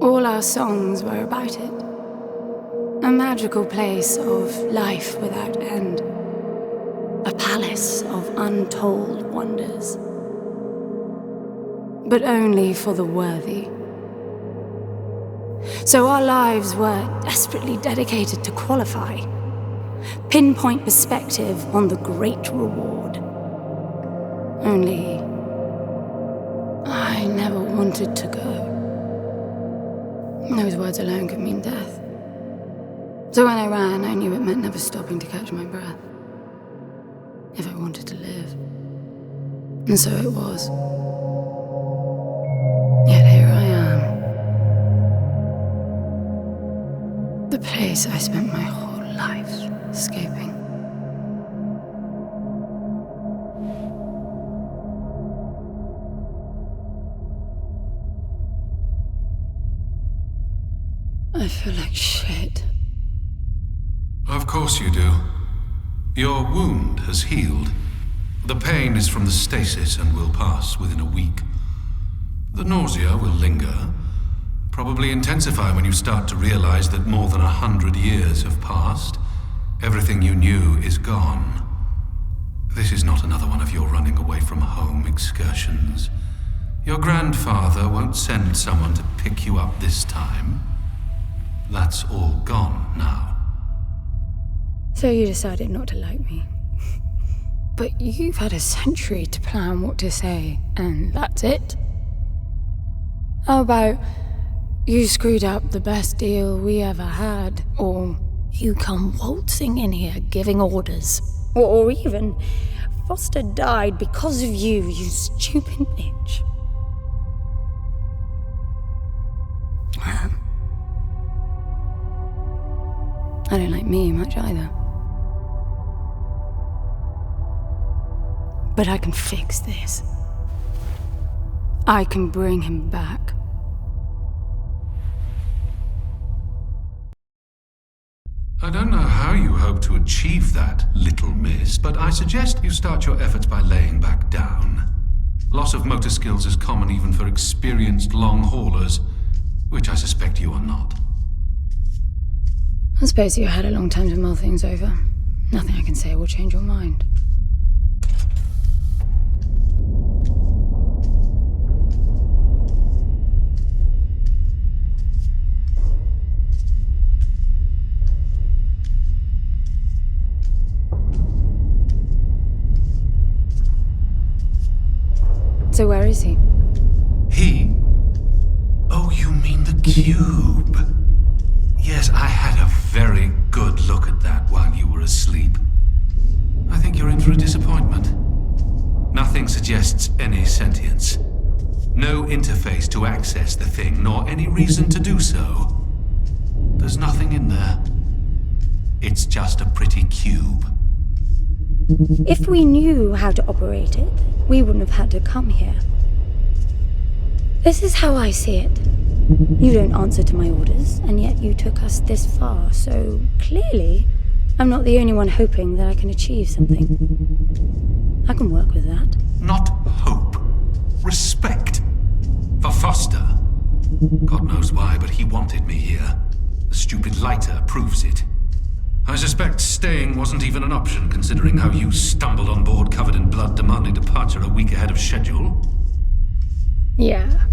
All our songs were about it. A magical place of life without end. A palace of untold wonders. But only for the worthy. So our lives were desperately dedicated to qualify. Pinpoint perspective on the great reward. Only I never wanted to go. Those words alone could mean death. So when I ran, I knew it meant never stopping to catch my breath. If I wanted to live. And so it was. Yet here I am. The place I spent my whole life escaping. I feel like shit. Of course you do. Your wound has healed. The pain is from the stasis and will pass within a week. The nausea will linger, probably intensify when you start to realize that more than 100 years have passed. Everything you knew is gone. This is not another one of your running away from home excursions. Your grandfather won't send someone to pick you up this time. That's all gone now. So you decided not to like me. But you've had a century to plan what to say, and that's it? How about you screwed up the best deal we ever had, or you come waltzing in here giving orders, or even Foster died because of you, you stupid bitch. I don't like me much either. But I can fix this. I can bring him back. I don't know how you hope to achieve that, little miss, but I suggest you start your efforts by laying back down. Loss of motor skills is common even for experienced long haulers, which I suspect you are not. I suppose you had a long time to mull things over. Nothing I can say will change your mind. So where is he? He? Oh, you mean the cube. Yes, I had a very good look at that while you were asleep. I think you're in for a disappointment. Nothing suggests any sentience. No interface to access the thing, nor any reason to do so. There's nothing in there. It's just a pretty cube. If we knew how to operate it, we wouldn't have had to come here. This is how I see it. You don't answer to my orders, and yet you took us this far, so clearly I'm not the only one hoping that I can achieve something. I can work with that. Not hope. Respect. For Foster. God knows why, but he wanted me here. The stupid lighter proves it. I suspect staying wasn't even an option, considering how you stumbled on board covered in blood, demanding departure a week ahead of schedule. Yeah.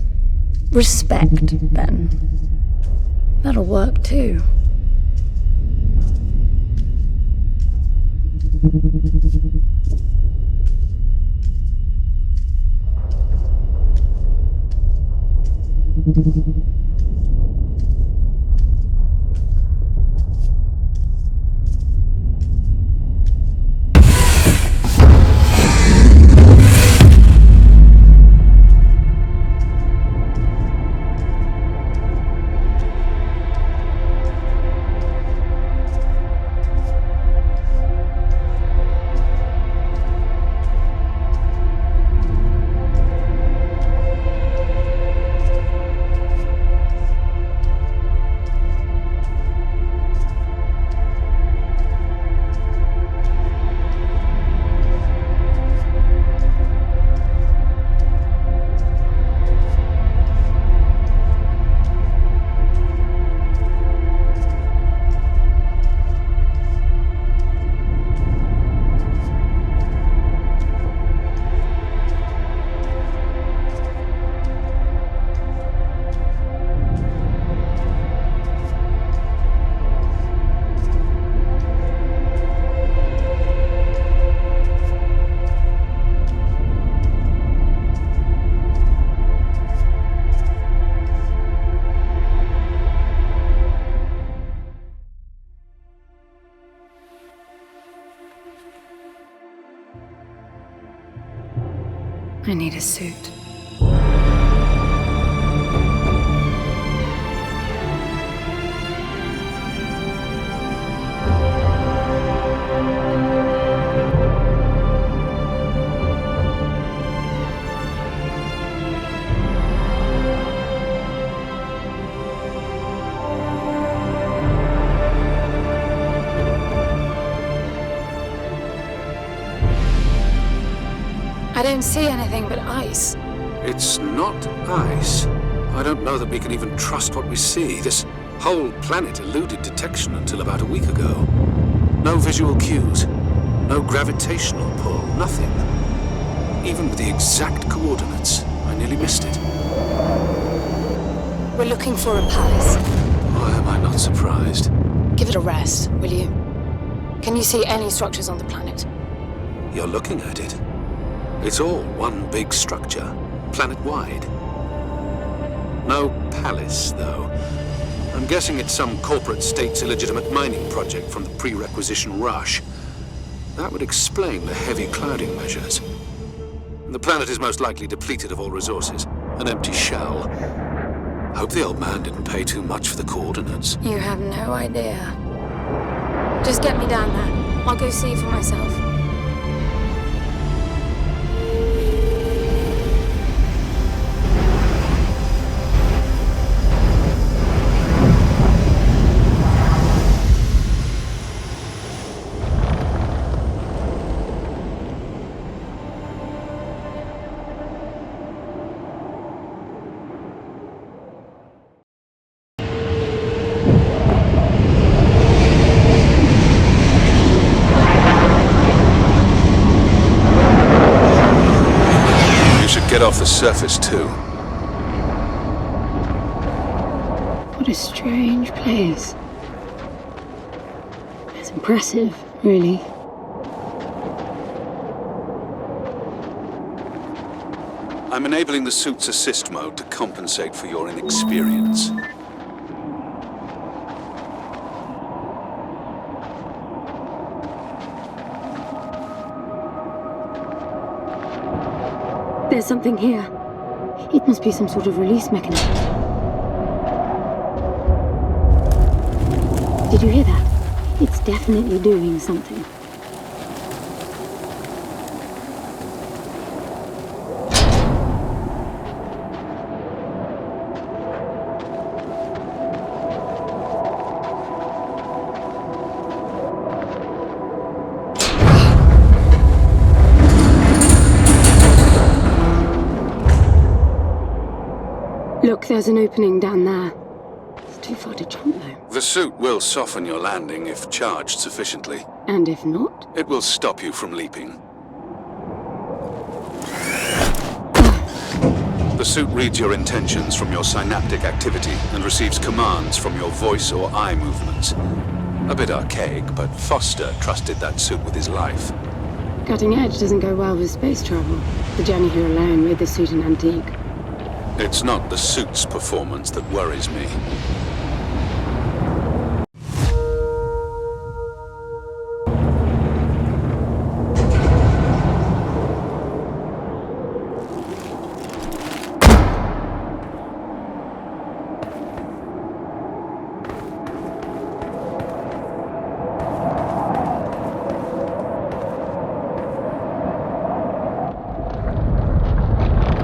Respect, Ben. That'll work too. I need a suit. I don't see anything but ice. It's not ice. I don't know that we can even trust what we see. This whole planet eluded detection until about a week ago. No visual cues, no gravitational pull, nothing. Even with the exact coordinates, I nearly missed it. We're looking for a palace. Why am I not surprised? Give it a rest, will you? Can you see any structures on the planet? You're looking at it. It's all one big structure, planet-wide. No palace, though. I'm guessing it's some corporate state's illegitimate mining project from the pre-requisition rush. That would explain the heavy clouding measures. The planet is most likely depleted of all resources, an empty shell. Hope the old man didn't pay too much for the coordinates. You have no idea. Just get me down there. I'll go see for myself. Get off the surface, too. What a strange place. It's impressive, really. I'm enabling the suit's assist mode to compensate for your inexperience. There's something here. It must be some sort of release mechanism. Did you hear that? It's definitely doing something. Look, there's an opening down there. It's too far to jump, though. The suit will soften your landing if charged sufficiently. And if not? It will stop you from leaping. The suit reads your intentions from your synaptic activity and receives commands from your voice or eye movements. A bit archaic, but Foster trusted that suit with his life. Cutting edge doesn't go well with space travel. The journey here alone made the suit an antique. It's not the suit's performance that worries me.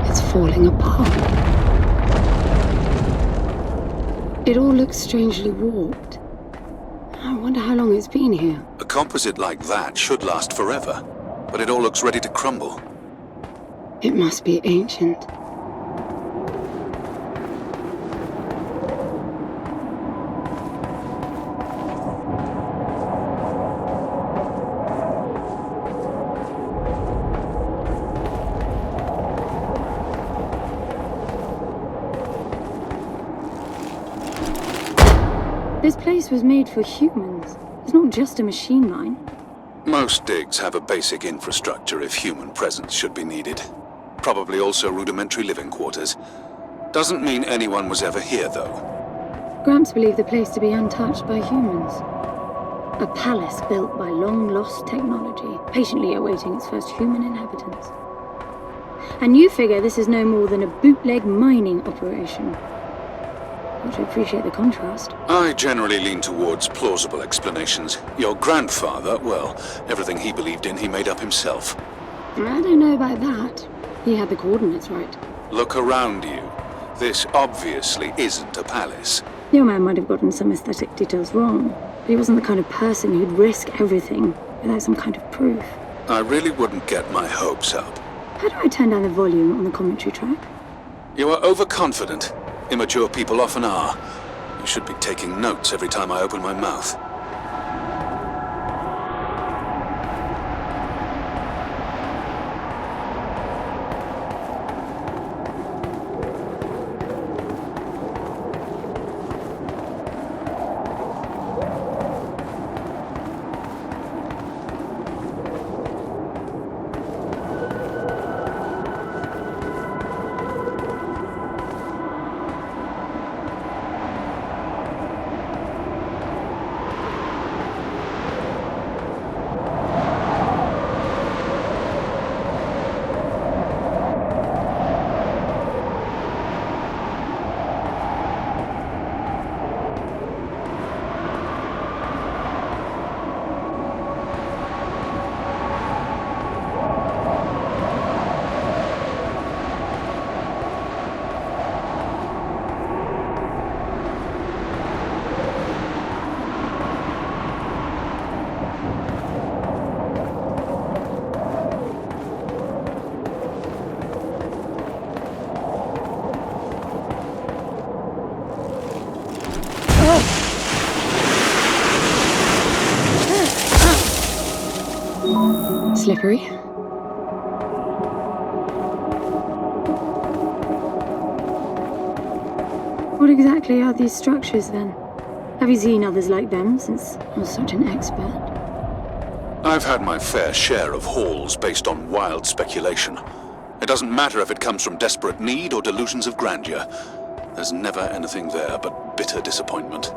It's falling apart. It all looks strangely warped. I wonder how long it's been here. A composite like that should last forever, but it all looks ready to crumble. It must be ancient. This place was made for humans. It's not just a machine mine. Most digs have a basic infrastructure if human presence should be needed. Probably also rudimentary living quarters. Doesn't mean anyone was ever here, though. Gramps believed the place to be untouched by humans. A palace built by long-lost technology, patiently awaiting its first human inhabitants. and you figure this is no more than a bootleg mining operation. Would you appreciate the contrast? I generally lean towards plausible explanations. Your grandfather, well, everything he believed in he made up himself. I don't know about that. He had the coordinates right. Look around you. This obviously isn't a palace. Your man might have gotten some aesthetic details wrong, but he wasn't the kind of person who'd risk everything without some kind of proof. I really wouldn't get my hopes up. How do I turn down the volume on the commentary track? You are overconfident. Immature people often are. You should be taking notes every time I open my mouth. Slippery. What exactly are these structures then? Have you seen others like them since you're such an expert? I've had my fair share of hauls based on wild speculation. It doesn't matter if it comes from desperate need or delusions of grandeur. There's never anything there but bitter disappointment.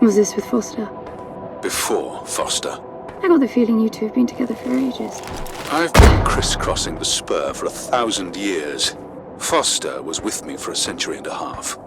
Was this with Foster? Before Foster. I got the feeling you two have been together for ages. I've been crisscrossing the spur for 1,000 years. Foster was with me for a century and a half.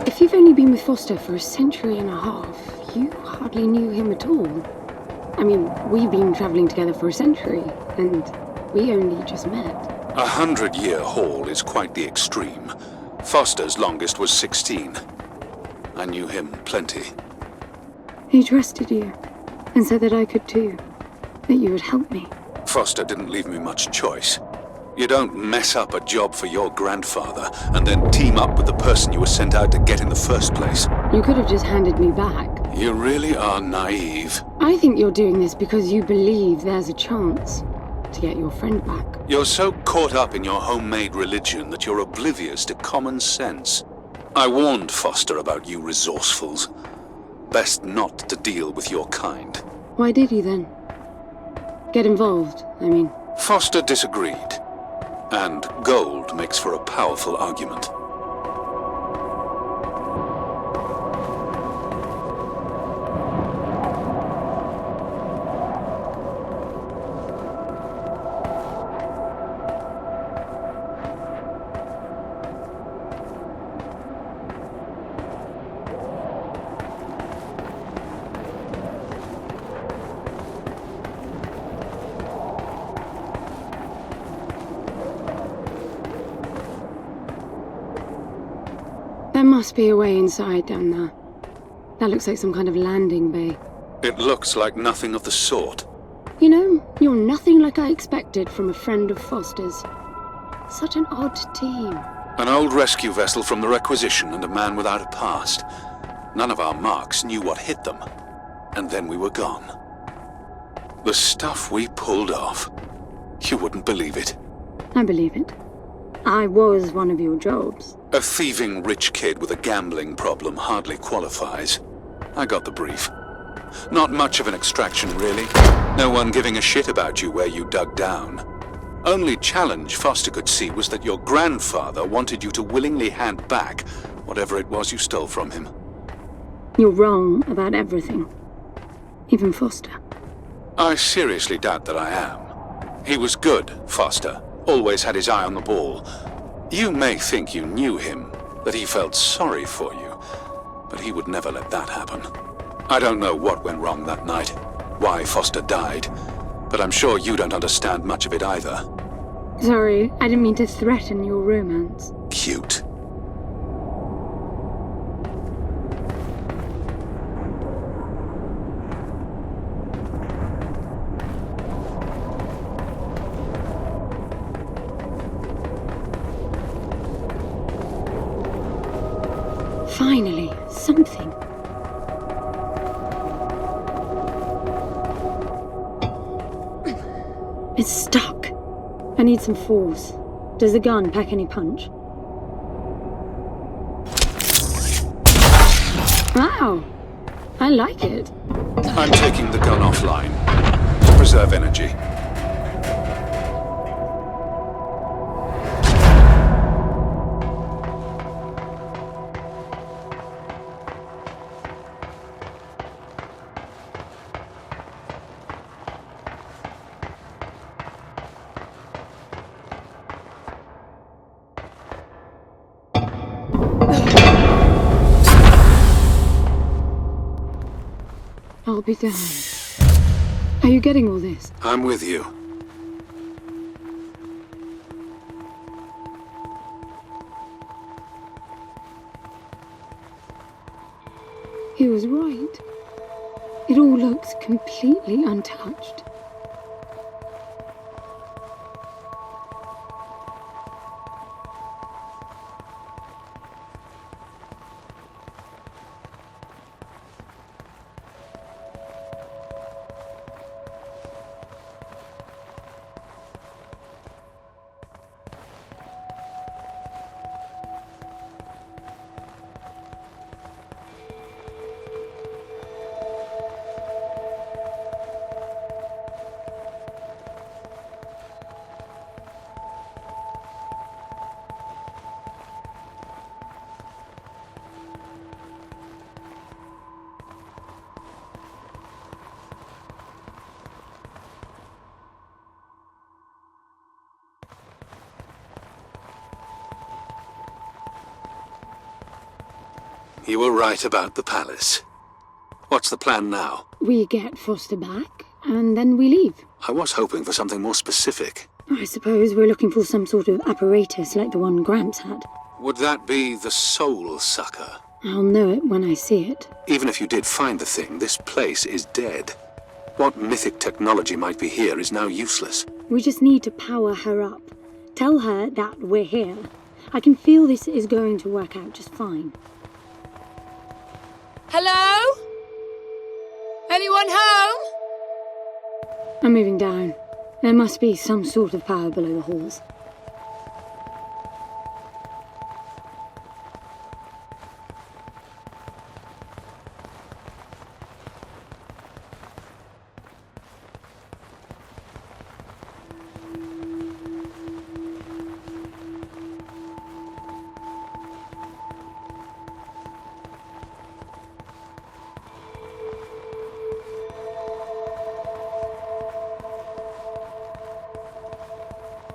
If you've only been with Foster for a century and a half, you hardly knew him at all. I mean, we've been traveling together for a century, and we only just met. 100-year haul is quite the extreme. Foster's longest was 16. I knew him plenty. He trusted you, and said that I could too, that you would help me. Foster didn't leave me much choice. You don't mess up a job for your grandfather and then team up with the person you were sent out to get in the first place. You could have just handed me back. You really are naive. I think you're doing this because you believe there's a chance to get your friend back. You're so caught up in your homemade religion that you're oblivious to common sense. I warned Foster about you resourcefuls. Best not to deal with your kind. Why did you then? Get involved, I mean. Foster disagreed. And gold makes for a powerful argument. There must be a way inside down there. That looks like some kind of landing bay. It looks like nothing of the sort. You know, you're nothing like I expected from a friend of Foster's. Such an odd team. An old rescue vessel from the Requisition and a man without a past. None of our marks knew what hit them. And then we were gone. The stuff we pulled off. You wouldn't believe it. I believe it. I was one of your jobs. A thieving rich kid with a gambling problem hardly qualifies. I got the brief. Not much of an extraction, really. No one giving a shit about you where you dug down. Only challenge Foster could see was that your grandfather wanted you to willingly hand back whatever it was you stole from him. You're wrong about everything. Even Foster. I seriously doubt that I am. He was good, Foster. Always had his eye on the ball. You may think you knew him, that he felt sorry for you, but he would never let that happen. I don't know what went wrong that night, why Foster died, but I'm sure you don't understand much of it either. Sorry, I didn't mean to threaten your romance. Cute. Finally, something. It's stuck. I need some force. Does the gun pack any punch? Wow! I like it. I'm taking the gun offline to preserve energy. I'll be damned. Are you getting all this? I'm with you. He was right. It all looks completely untouched. You were right about the palace. What's the plan now? We get Foster back, and then we leave. I was hoping for something more specific. I suppose we're looking for some sort of apparatus like the one Gramps had. Would that be the Soul Sucker? I'll know it when I see it. Even if you did find the thing, this place is dead. What mythic technology might be here is now useless. We just need to power her up. Tell her that we're here. I can feel this is going to work out just fine. Hello? Anyone home? I'm moving down. There must be some sort of power below the halls.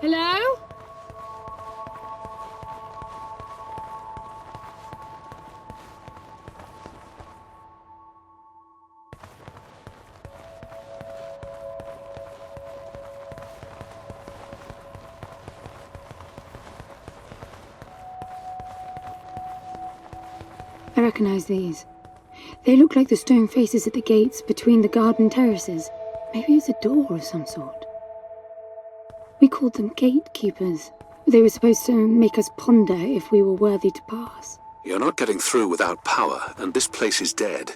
Hello? I recognize these. They look like the stone faces at the gates between the garden terraces. Maybe it's a door of some sort. We called them gatekeepers. They were supposed to make us ponder if we were worthy to pass. You're not getting through without power, and this place is dead.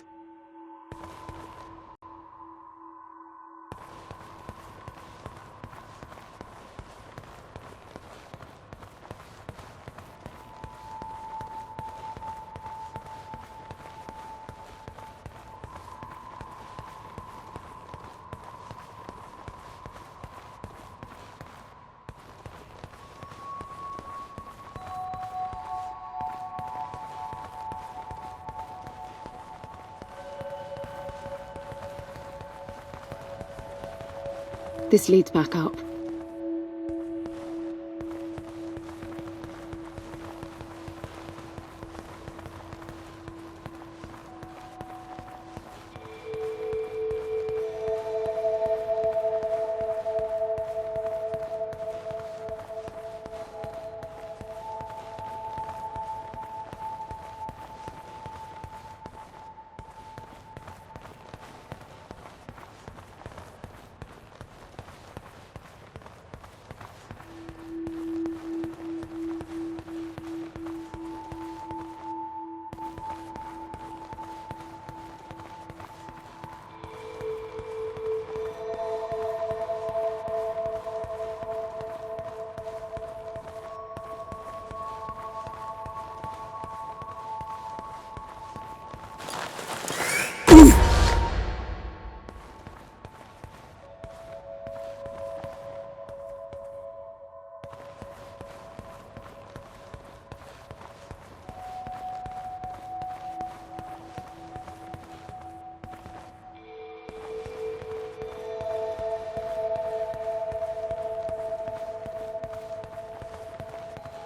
This leads back up.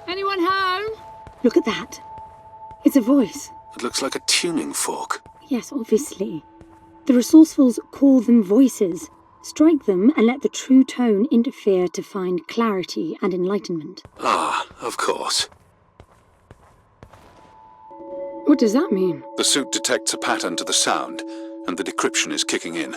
Anyone home? Look at that. It's a voice. It looks like a tuning fork. Yes, obviously. The resourcefuls call them voices. Strike them and let the true tone interfere to find clarity and enlightenment. Ah, of course. What does that mean? The suit detects a pattern to the sound, and the decryption is kicking in.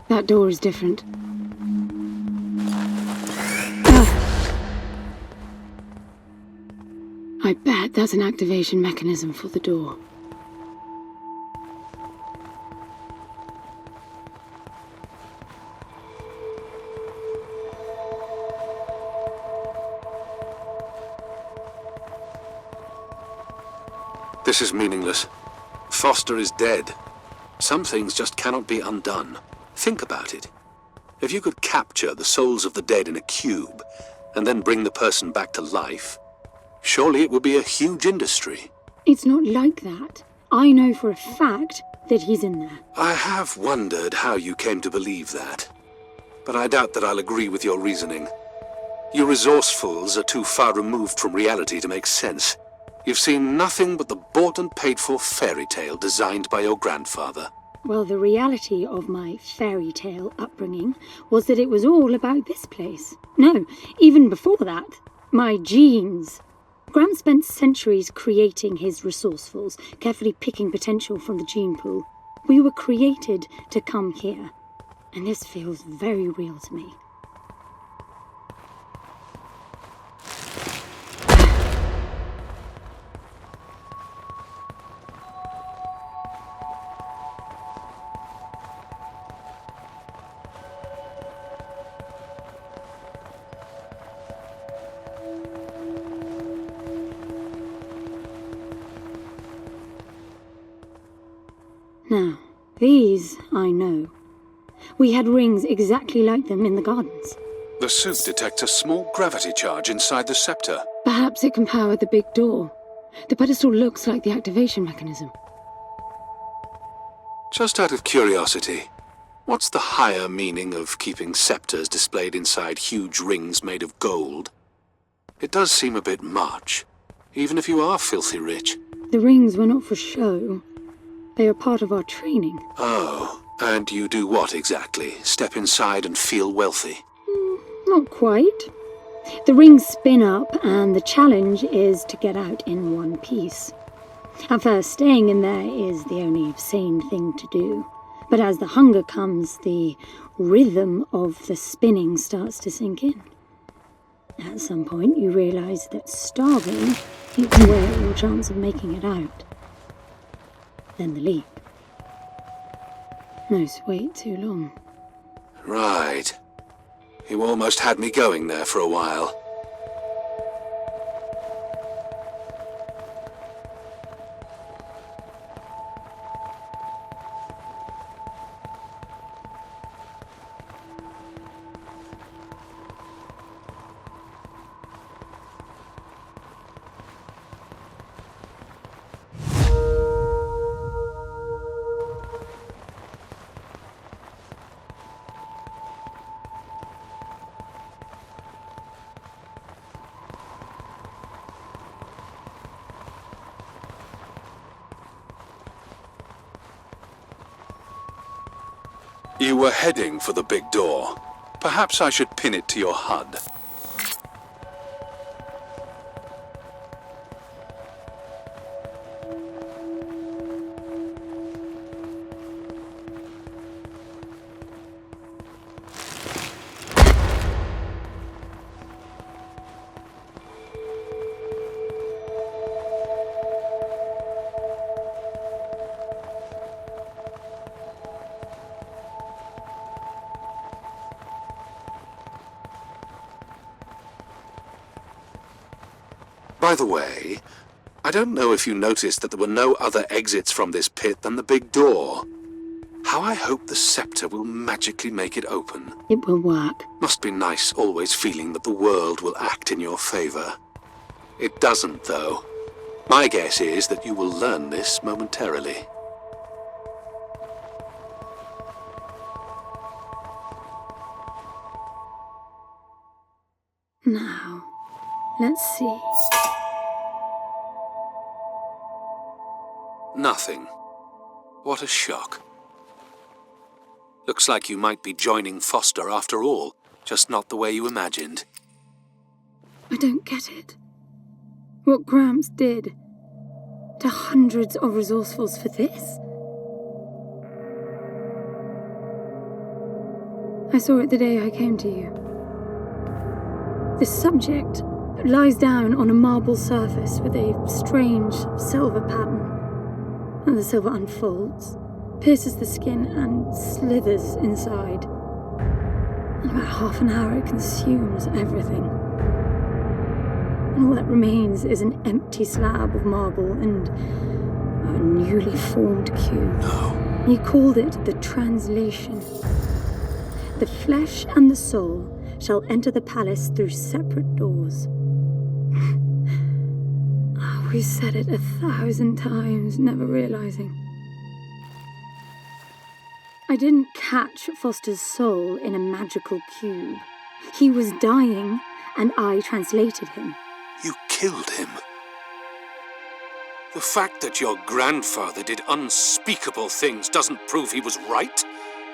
That door is different. I bet that's an activation mechanism for the door. This is meaningless. Foster is dead. Some things just cannot be undone. Think about it. If you could capture the souls of the dead in a cube, and then bring the person back to life, surely it would be a huge industry. It's not like that. I know for a fact that he's in there. I have wondered how you came to believe that, but I doubt that I'll agree with your reasoning. You resourcefuls are too far removed from reality to make sense. You've seen nothing but the bought and paid for fairy tale designed by your grandfather. Well, the reality of my fairy tale upbringing was that it was all about this place. No, even before that, my genes. Graham spent centuries creating his resourcefuls, carefully picking potential from the gene pool. We were created to come here, and this feels very real to me. Now, these I know. We had rings exactly like them in the gardens. The suit detects a small gravity charge inside the scepter. Perhaps it can power the big door. The pedestal looks like the activation mechanism. Just out of curiosity, what's the higher meaning of keeping scepters displayed inside huge rings made of gold? It does seem a bit much, even if you are filthy rich. The rings were not for show. They are part of our training. Oh, and you do what exactly? Step inside and feel wealthy? Not quite. The rings spin up, and the challenge is to get out in one piece. At first, staying in there is the only sane thing to do. But as the hunger comes, the rhythm of the spinning starts to sink in. At some point, you realize that starving eats away at your chance of making it out. Then the leap. No, wait too long. Right. You almost had me going there for a while. You were heading for the big door. Perhaps I should pin it to your HUD. By the way, I don't know if you noticed that there were no other exits from this pit than the big door. How I hope the scepter will magically make it open. It will work. Must be nice always feeling that the world will act in your favor. It doesn't, though. My guess is that you will learn this momentarily. Now, let's see. Nothing. What a shock. Looks like you might be joining Foster after all, just not the way you imagined. I don't get it. What Gramps did to hundreds of resourcefuls for this? I saw it the day I came to you. The subject lies down on a marble surface with a strange silver pattern. And the silver unfolds, pierces the skin, and slithers inside. In about half an hour, it consumes everything. And all that remains is an empty slab of marble and a newly formed cube. No. He called it the translation. The flesh and the soul shall enter the palace through separate doors. We said it 1,000 times, never realizing. I didn't catch Foster's soul in a magical cube. He was dying, and I translated him. You killed him. The fact that your grandfather did unspeakable things doesn't prove he was right?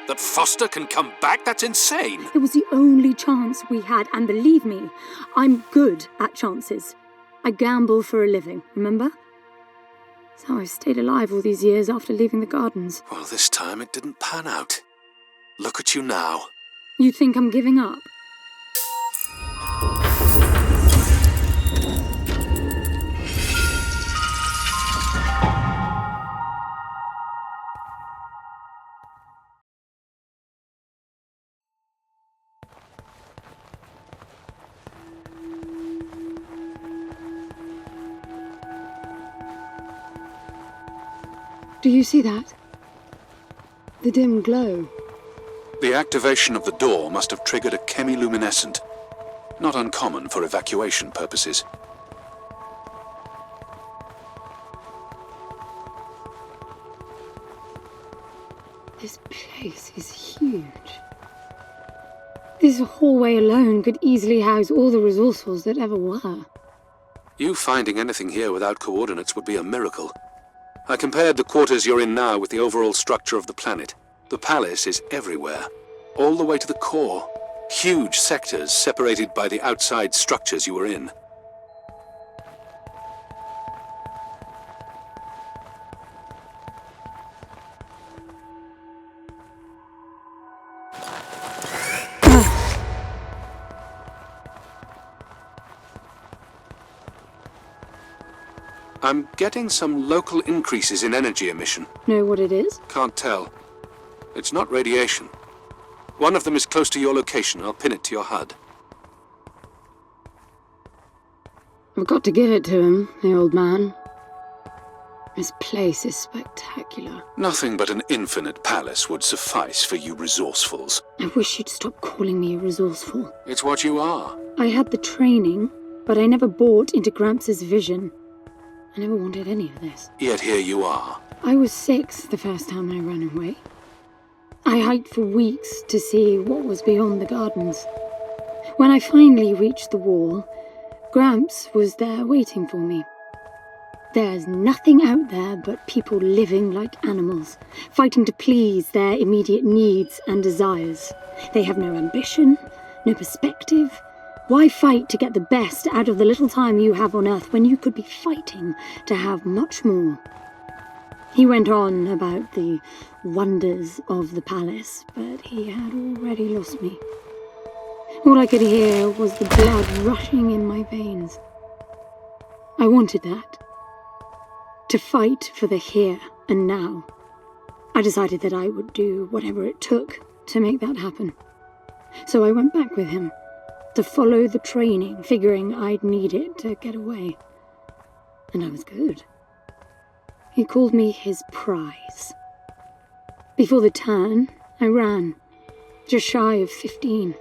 That Foster can come back? That's insane! It was the only chance we had, and believe me, I'm good at chances. I gamble for a living, remember? That's how I stayed alive all these years after leaving the gardens. Well, this time it didn't pan out. Look at you now. You think I'm giving up? Do you see that? The dim glow. The activation of the door must have triggered a chemiluminescent. Not uncommon for evacuation purposes. This place is huge. This hallway alone could easily house all the resourcefuls that ever were. You finding anything here without coordinates would be a miracle. I compared the quarters you're in now with the overall structure of the planet. The palace is everywhere, all the way to the core. Huge sectors separated by the outside structures you were in. I'm getting some local increases in energy emission. Know what it is? Can't tell. It's not radiation. One of them is close to your location. I'll pin it to your HUD. I've got to give it to him, the old man. This place is spectacular. Nothing but an infinite palace would suffice for you resourcefuls. I wish you'd stop calling me a resourceful. It's what you are. I had the training, but I never bought into Gramps' vision. I never wanted any of this. Yet here you are. I was 6 the first time I ran away. I hiked for weeks to see what was beyond the gardens. When I finally reached the wall, Gramps was there waiting for me. There's nothing out there but people living like animals, fighting to please their immediate needs and desires. They have no ambition, no perspective. Why fight to get the best out of the little time you have on Earth when you could be fighting to have much more? He went on about the wonders of the palace, but he had already lost me. All I could hear was the blood rushing in my veins. I wanted that. To fight for the here and now. I decided that I would do whatever it took to make that happen. So I went back with him, to follow the training, figuring I'd need it to get away. And I was good. He called me his prize. Before the turn, I ran, just shy of 15.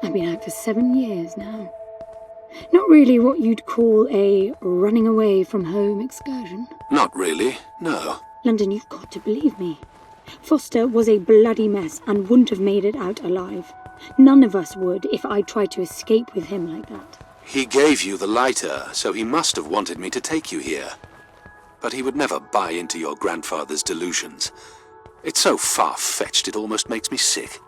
I've been out for 7 years now. Not really what you'd call a running away from home excursion. Not really, no. London, you've got to believe me. Foster was a bloody mess and wouldn't have made it out alive. None of us would if I tried to escape with him like that. He gave you the lighter, so he must have wanted me to take you here. But he would never buy into your grandfather's delusions. It's so far-fetched it almost makes me sick.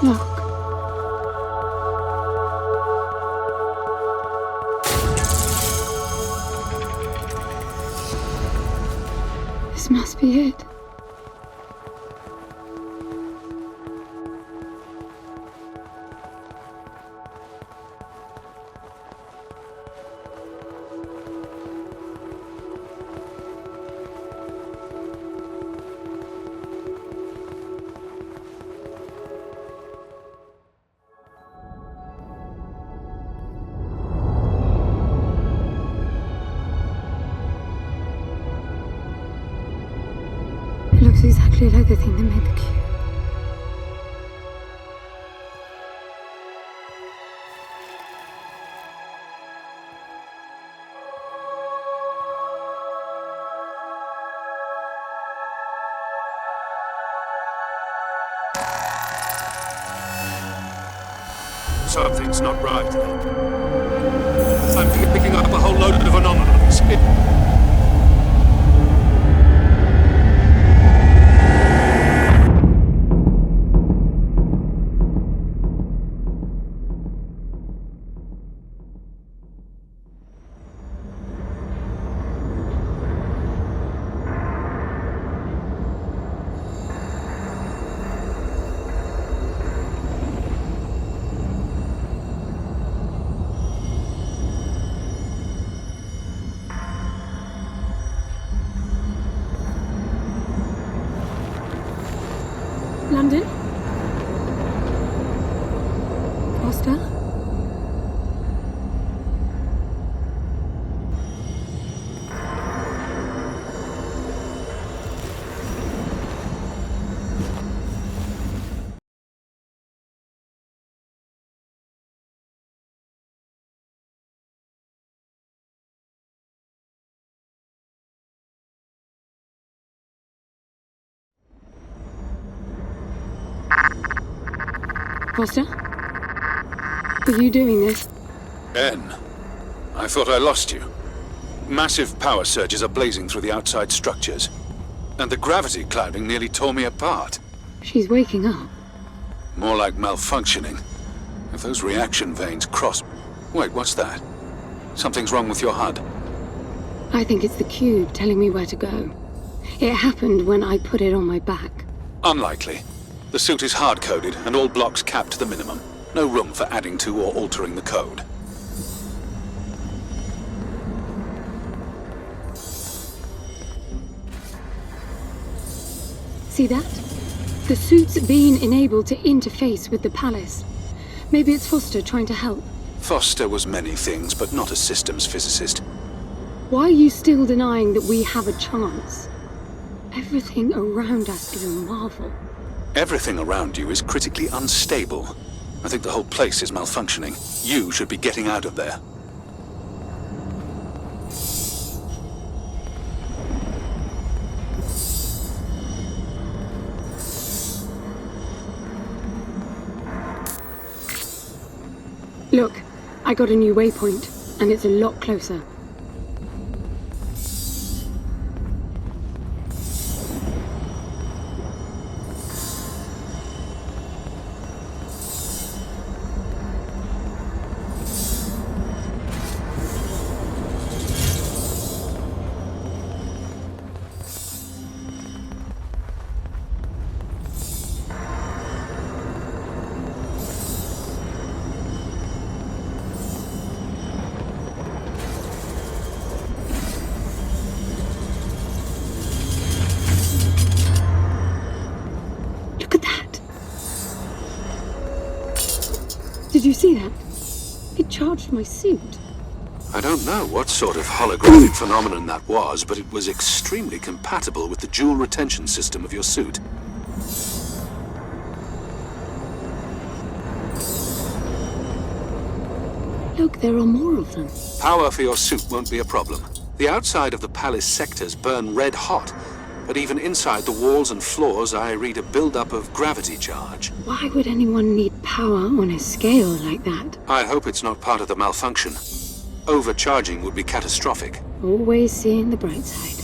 Look. This must be it. It looks exactly like the thing that made the cube. Something's not right. I'm picking up a whole load of anomalies. London? Foster? Foster? Are you doing this? N, I thought I lost you. Massive power surges are blazing through the outside structures. And the gravity clouding nearly tore me apart. She's waking up. More like malfunctioning. If those reaction veins cross... Wait, what's that? Something's wrong with your HUD. I think it's the cube telling me where to go. It happened when I put it on my back. Unlikely. The suit is hard-coded and all blocks capped to the minimum. No room for adding to or altering the code. See that? The suit's been enabled to interface with the palace. Maybe it's Foster trying to help. Foster was many things, but not a systems physicist. Why are you still denying that we have a chance? Everything around us is a marvel. Everything around you is critically unstable. I think the whole place is malfunctioning. You should be getting out of there. Look, I got a new waypoint, and it's a lot closer. Did you see that? It charged my suit. I don't know what sort of holographic phenomenon that was, but it was extremely compatible with the dual retention system of your suit. Look, there are more of them. Power for your suit won't be a problem. The outside of the palace sectors burn red hot, but even inside the walls and floors I read a build-up of gravity charge. Why would anyone need power on a scale like that? I hope it's not part of the malfunction. Overcharging would be catastrophic. Always seeing the bright side.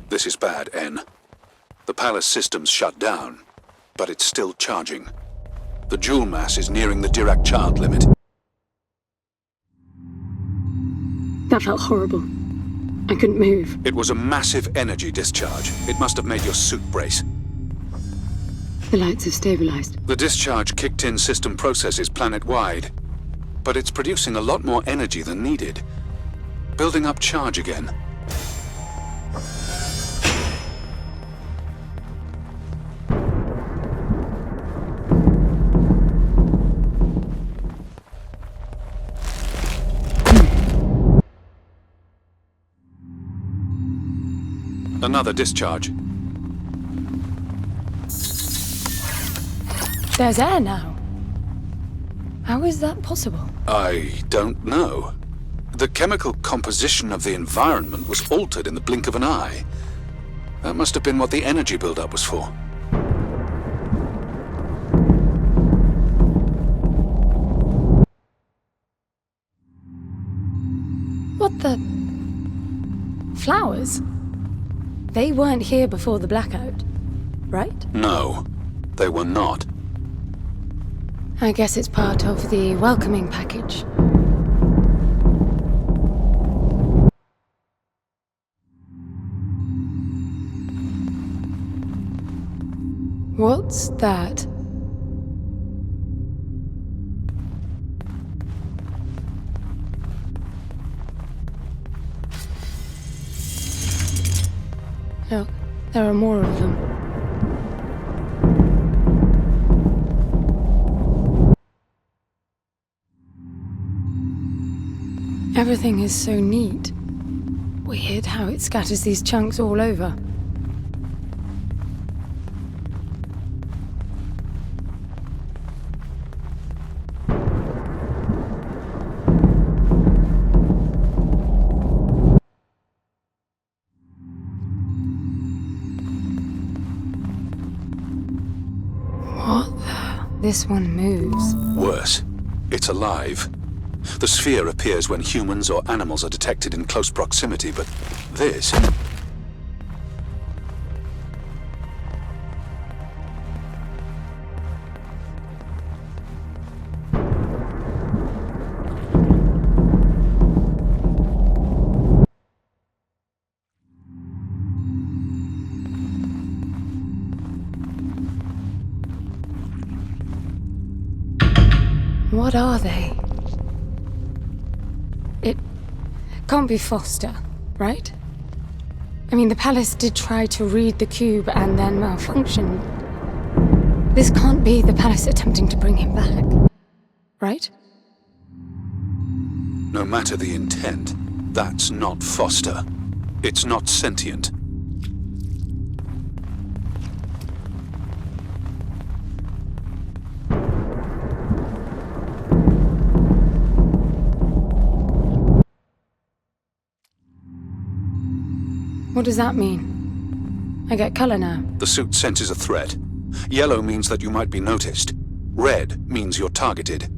This is bad, N. The palace system's shut down, but it's still charging. The joule mass is nearing the Dirac child limit. That felt horrible. I couldn't move. It was a massive energy discharge. It must have made your suit brace. The lights have stabilized. The discharge kicked in system processes planet-wide, but it's producing a lot more energy than needed. Building up charge again. Another discharge. There's air now. How is that possible? I don't know. The chemical composition of the environment was altered in the blink of an eye. That must have been what the energy buildup was for. What the... Flowers? They weren't here before the blackout. right? No, they were not. I guess it's part of the welcoming package. What's that? Look, there are more of them. Everything is so neat. Weird how it scatters these chunks all over. What the? This one moves. Worse, it's alive. The sphere appears when humans or animals are detected in close proximity, but this... What are they? It can't be Foster, right? I mean, the palace did try to read the cube and then malfunctioned. This can't be the palace attempting to bring him back, right? No matter the intent, that's not Foster. It's not sentient. What does that mean? I get color now. The suit senses a threat. Yellow means that you might be noticed. Red means you're targeted.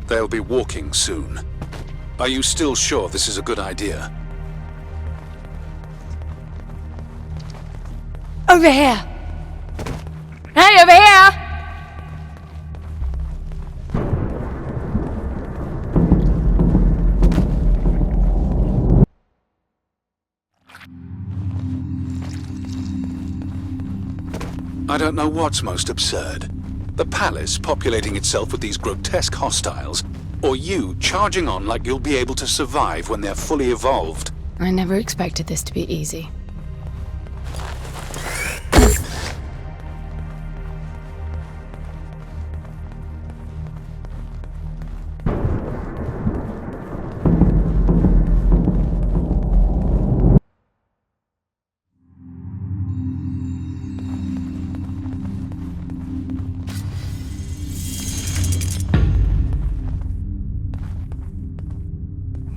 They'll be walking soon. Are you still sure this is a good idea? Over here! Hey, over here! I don't know what's most absurd. The palace populating itself with these grotesque hostiles, or you charging on like you'll be able to survive when they're fully evolved. I never expected this to be easy.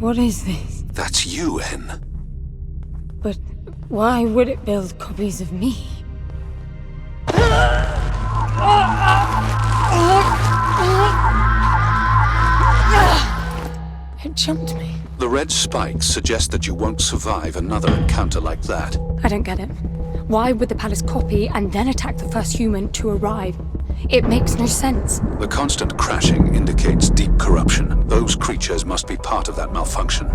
What is this? That's you, N. But why would it build copies of me? It jumped me. The red spikes suggest that you won't survive another encounter like that. I don't get it. Why would the palace copy and then attack the first human to arrive? It makes no sense. The constant crashing indicates deep corruption. Those creatures must be part of that malfunction.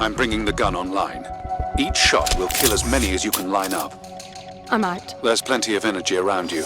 I'm bringing the gun online. Each shot will kill as many as you can line up. I'm out. There's plenty of energy around you.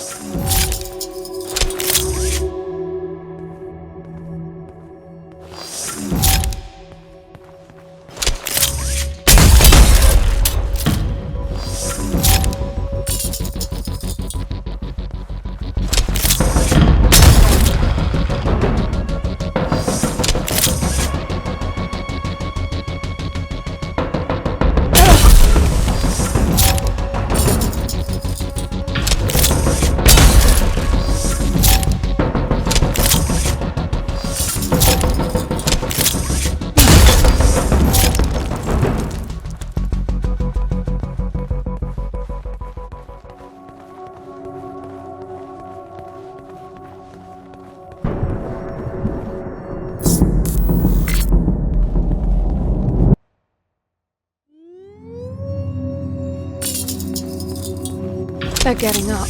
They're getting up. I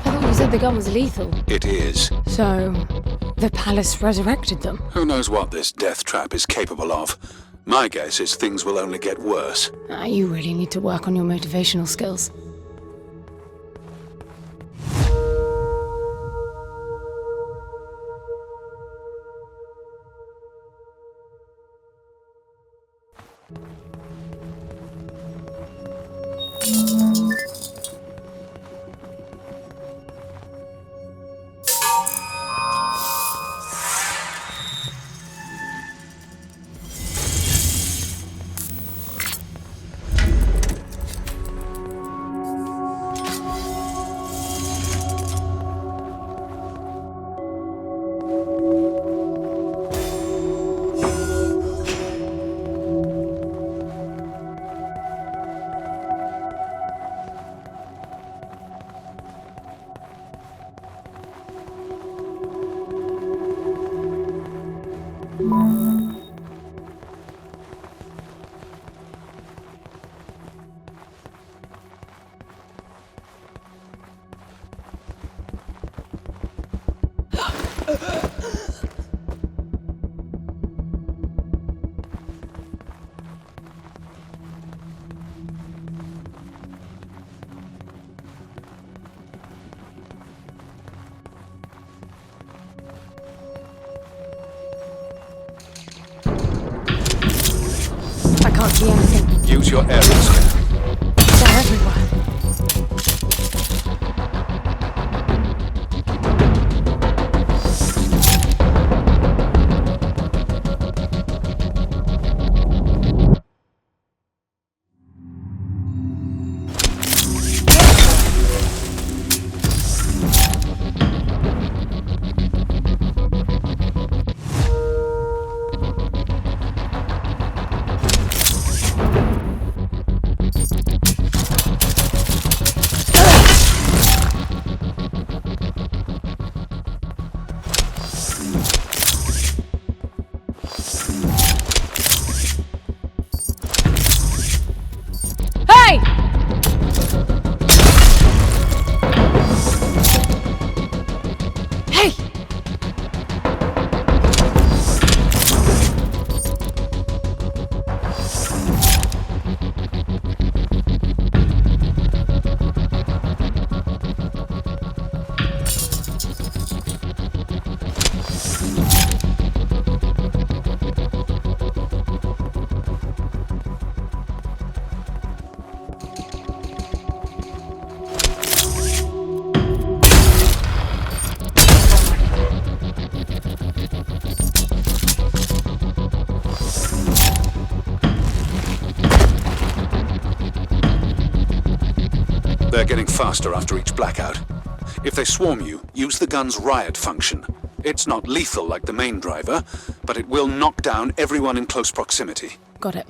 thought you said the gun was lethal. It is. So, the palace resurrected them. Who knows what this death trap is capable of? My guess is things will only get worse. You really need to work on your motivational skills. I can't see anything. Use your aerials. They're everywhere. They're getting faster after each blackout. If they swarm you, use the gun's riot function. It's not lethal like the main driver, but it will knock down everyone in close proximity. Got it.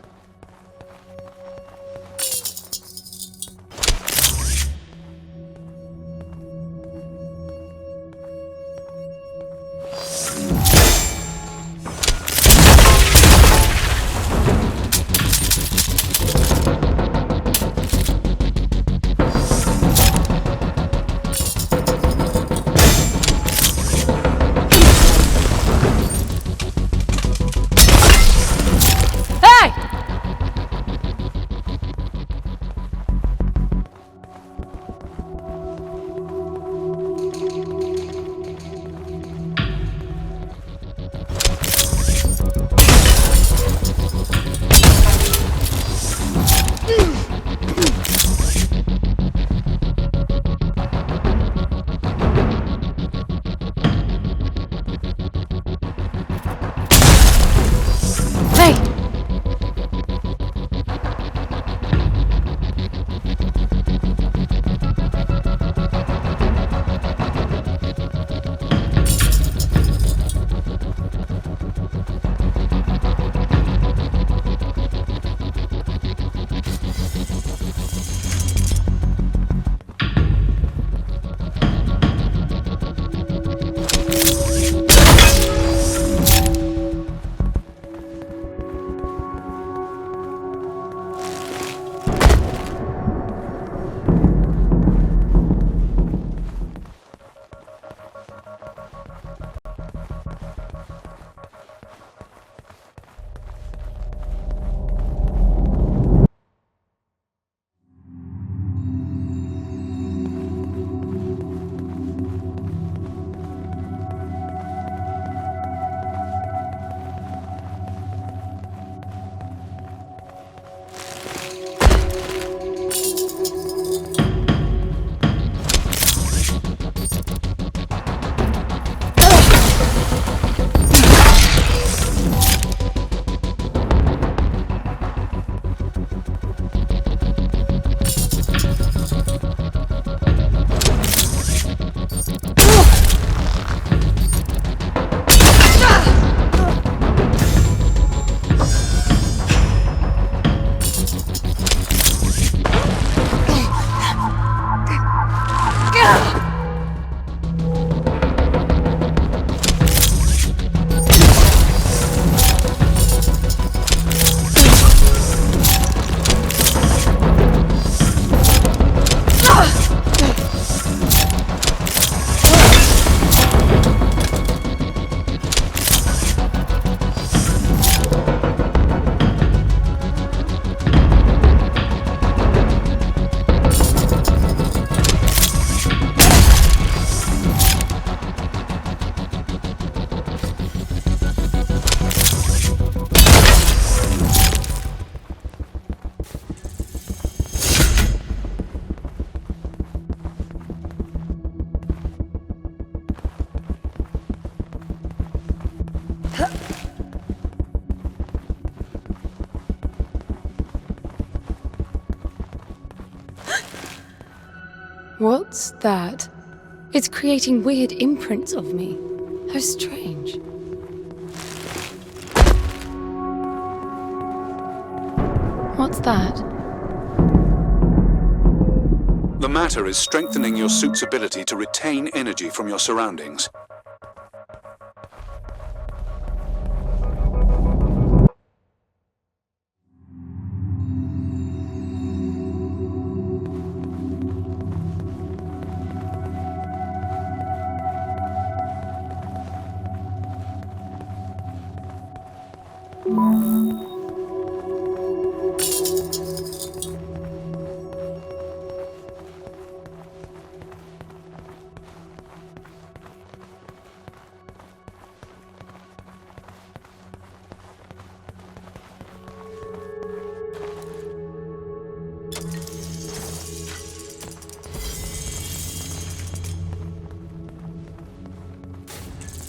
What's that? It's creating weird imprints of me. How strange. What's that? The matter is strengthening your suit's ability to retain energy from your surroundings.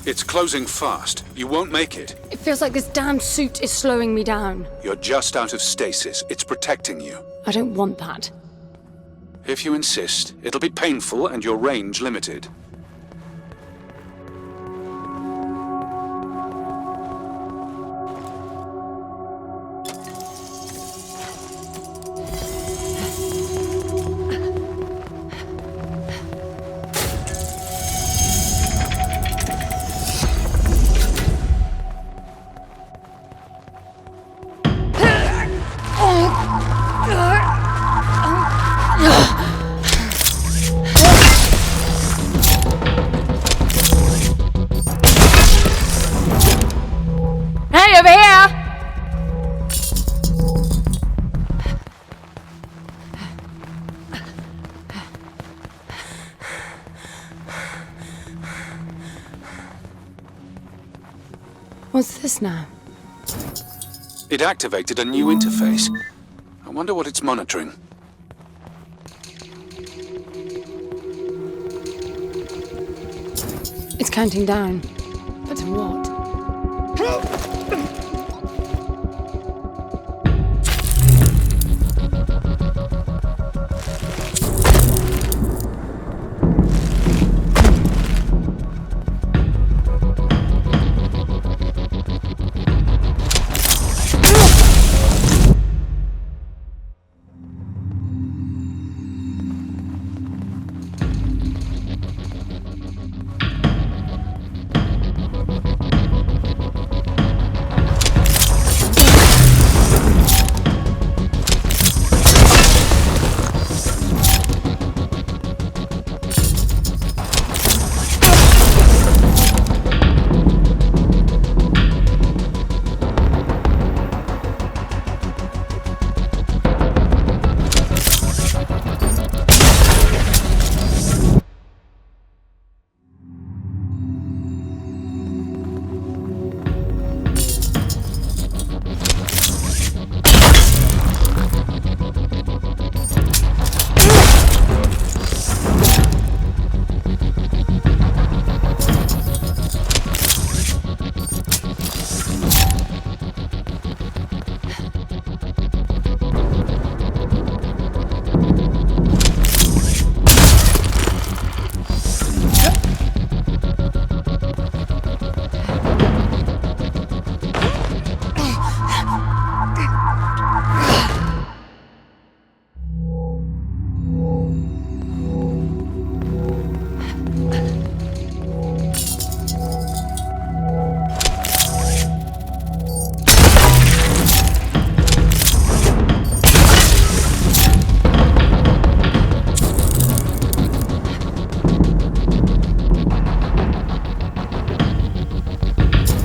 It's closing fast. You won't make it. It feels like this damn suit is slowing me down. You're just out of stasis. It's protecting you. I don't want that. If you insist, it'll be painful and your range limited. Hey, over here! What's this now? It activated a new interface. I wonder what it's monitoring. It's counting down. But to what?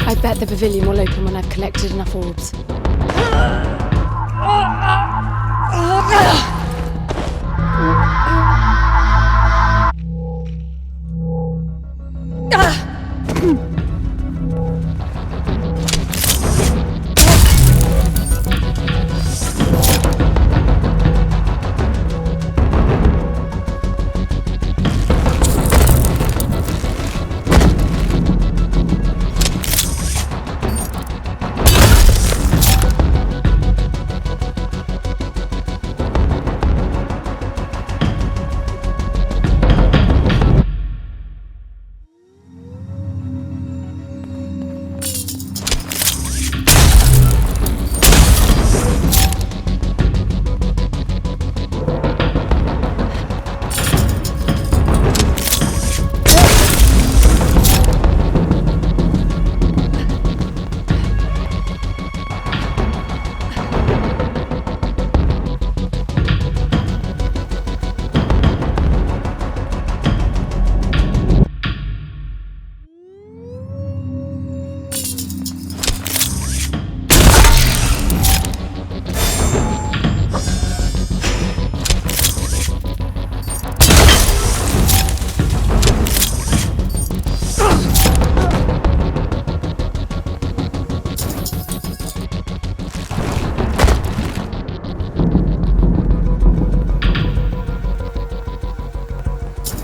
I bet the pavilion will open when I've collected enough orbs.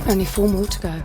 Only 4 more to go.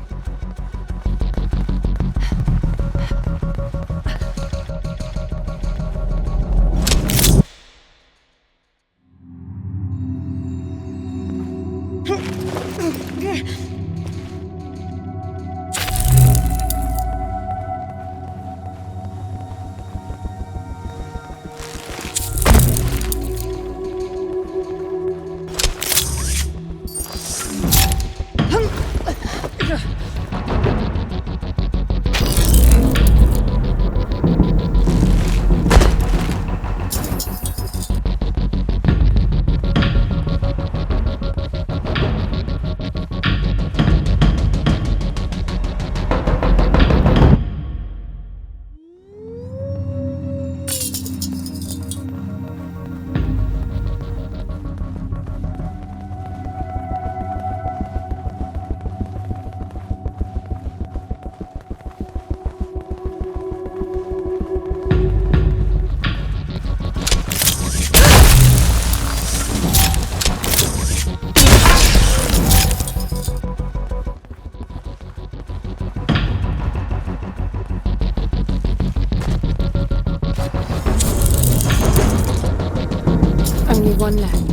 Only 1 left.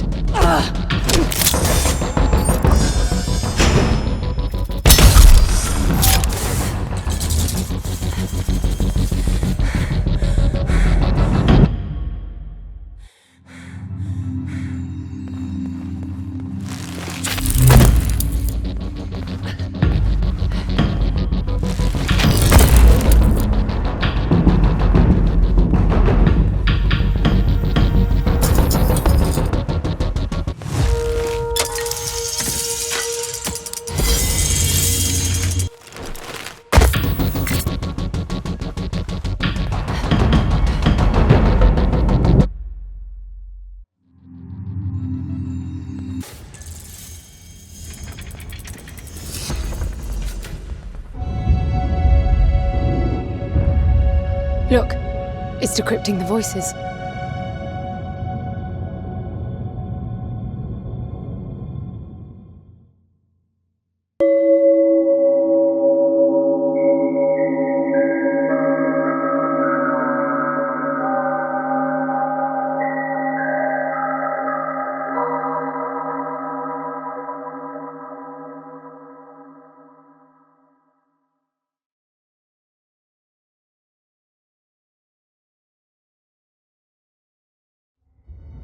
Look, it's decrypting the voices.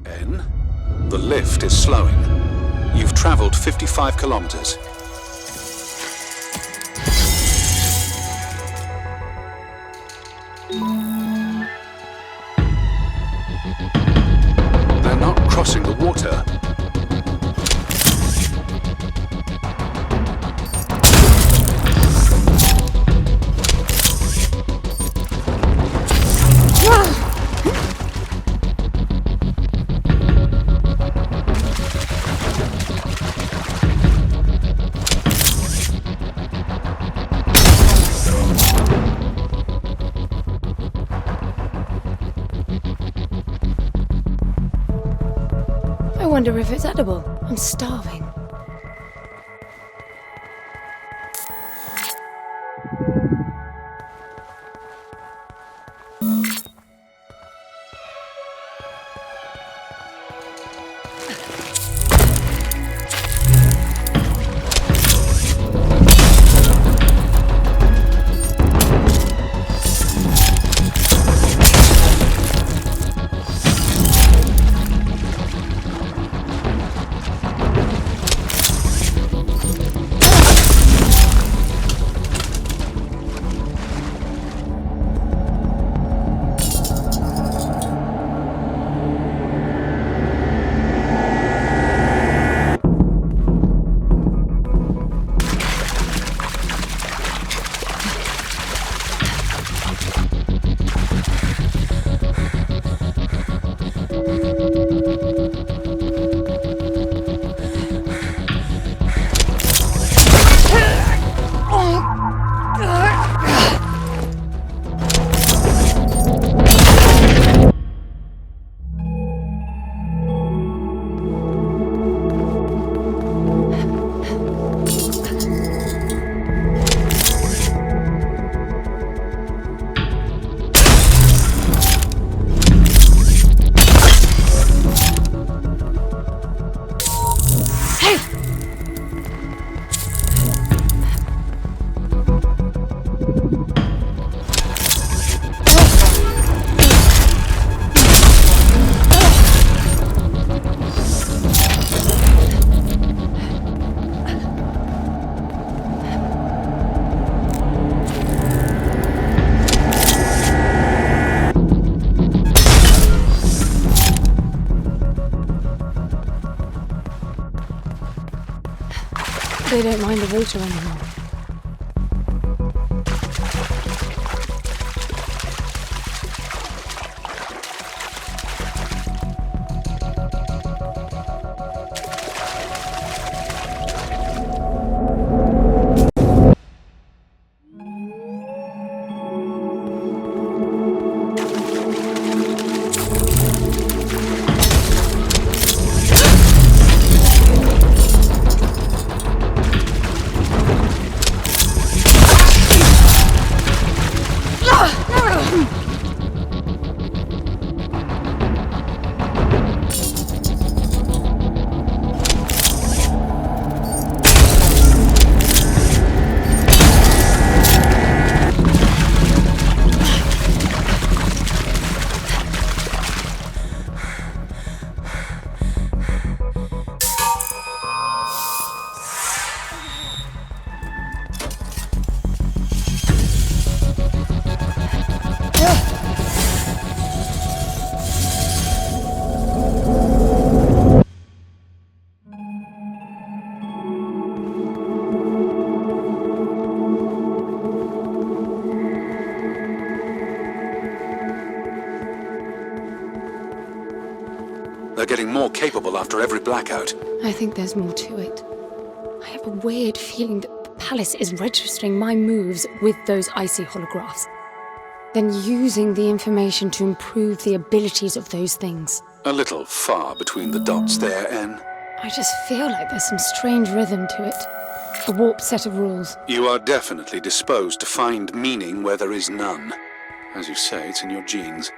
N, the lift is slowing. You've traveled 55 kilometers. They're not crossing the water. I wonder if it's edible. I'm starving. They don't mind the water anymore. They're getting more capable after every blackout. I think there's more to it. I have a weird feeling that the palace is registering my moves with those icy holographs, then using the information to improve the abilities of those things. A little far between the dots there, N. I just feel like there's some strange rhythm to it. A warped set of rules. You are definitely disposed to find meaning where there is none. As you say, it's in your genes.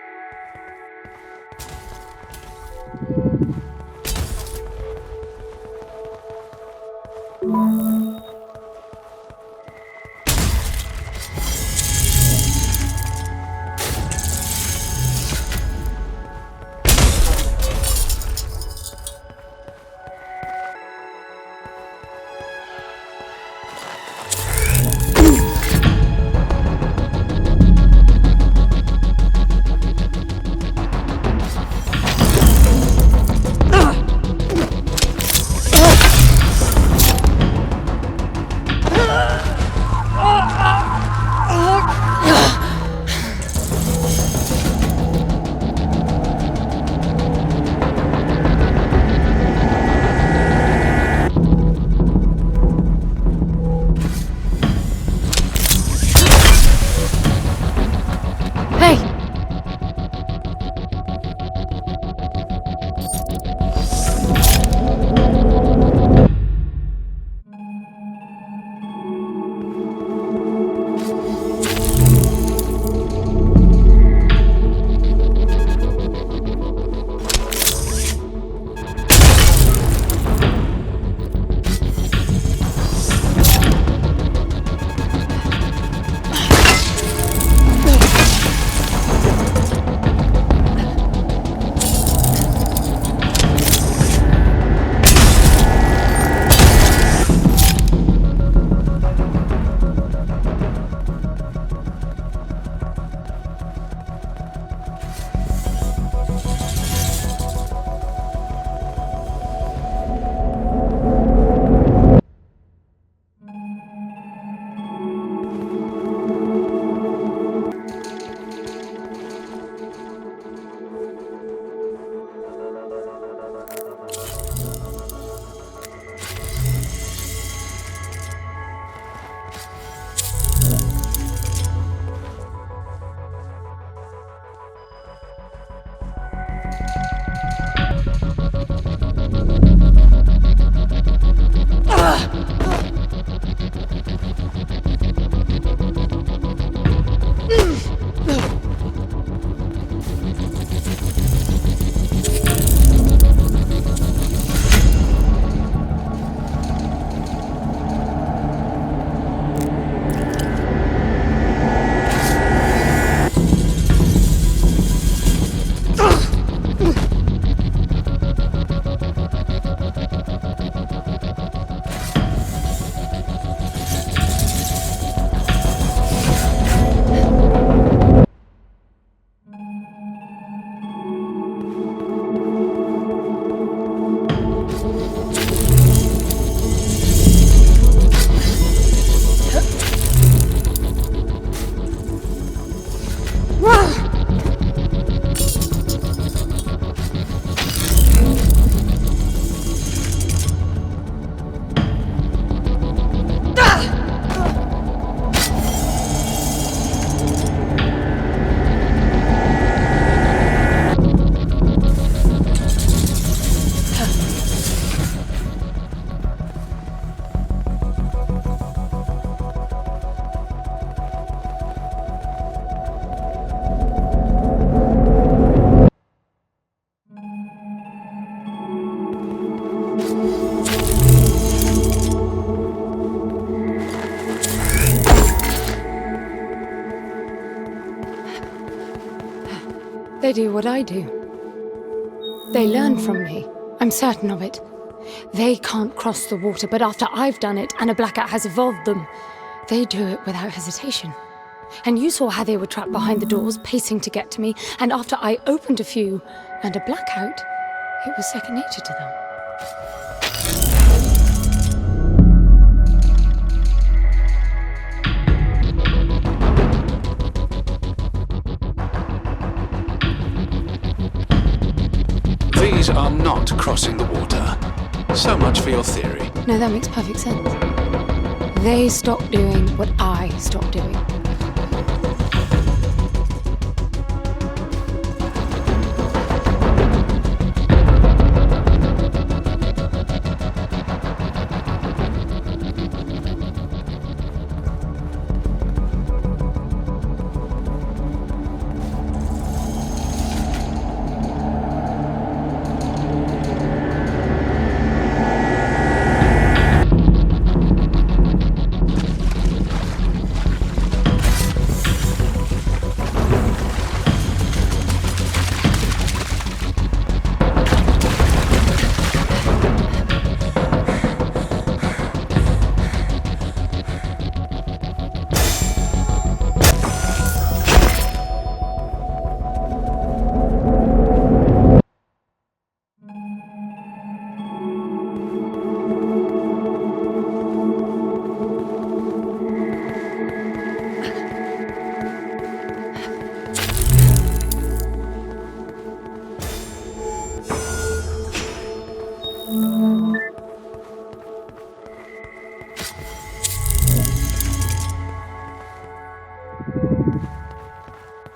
They do what I do. They learn from me. I'm certain of it. They can't cross the water, but after I've done it and a blackout has evolved them, they do it without hesitation. And you saw how they were trapped behind the doors, pacing to get to me, and after I opened a few and a blackout, it was second nature to them. These are not crossing the water. So much for your theory. No, that makes perfect sense. They stopped doing what I stopped doing.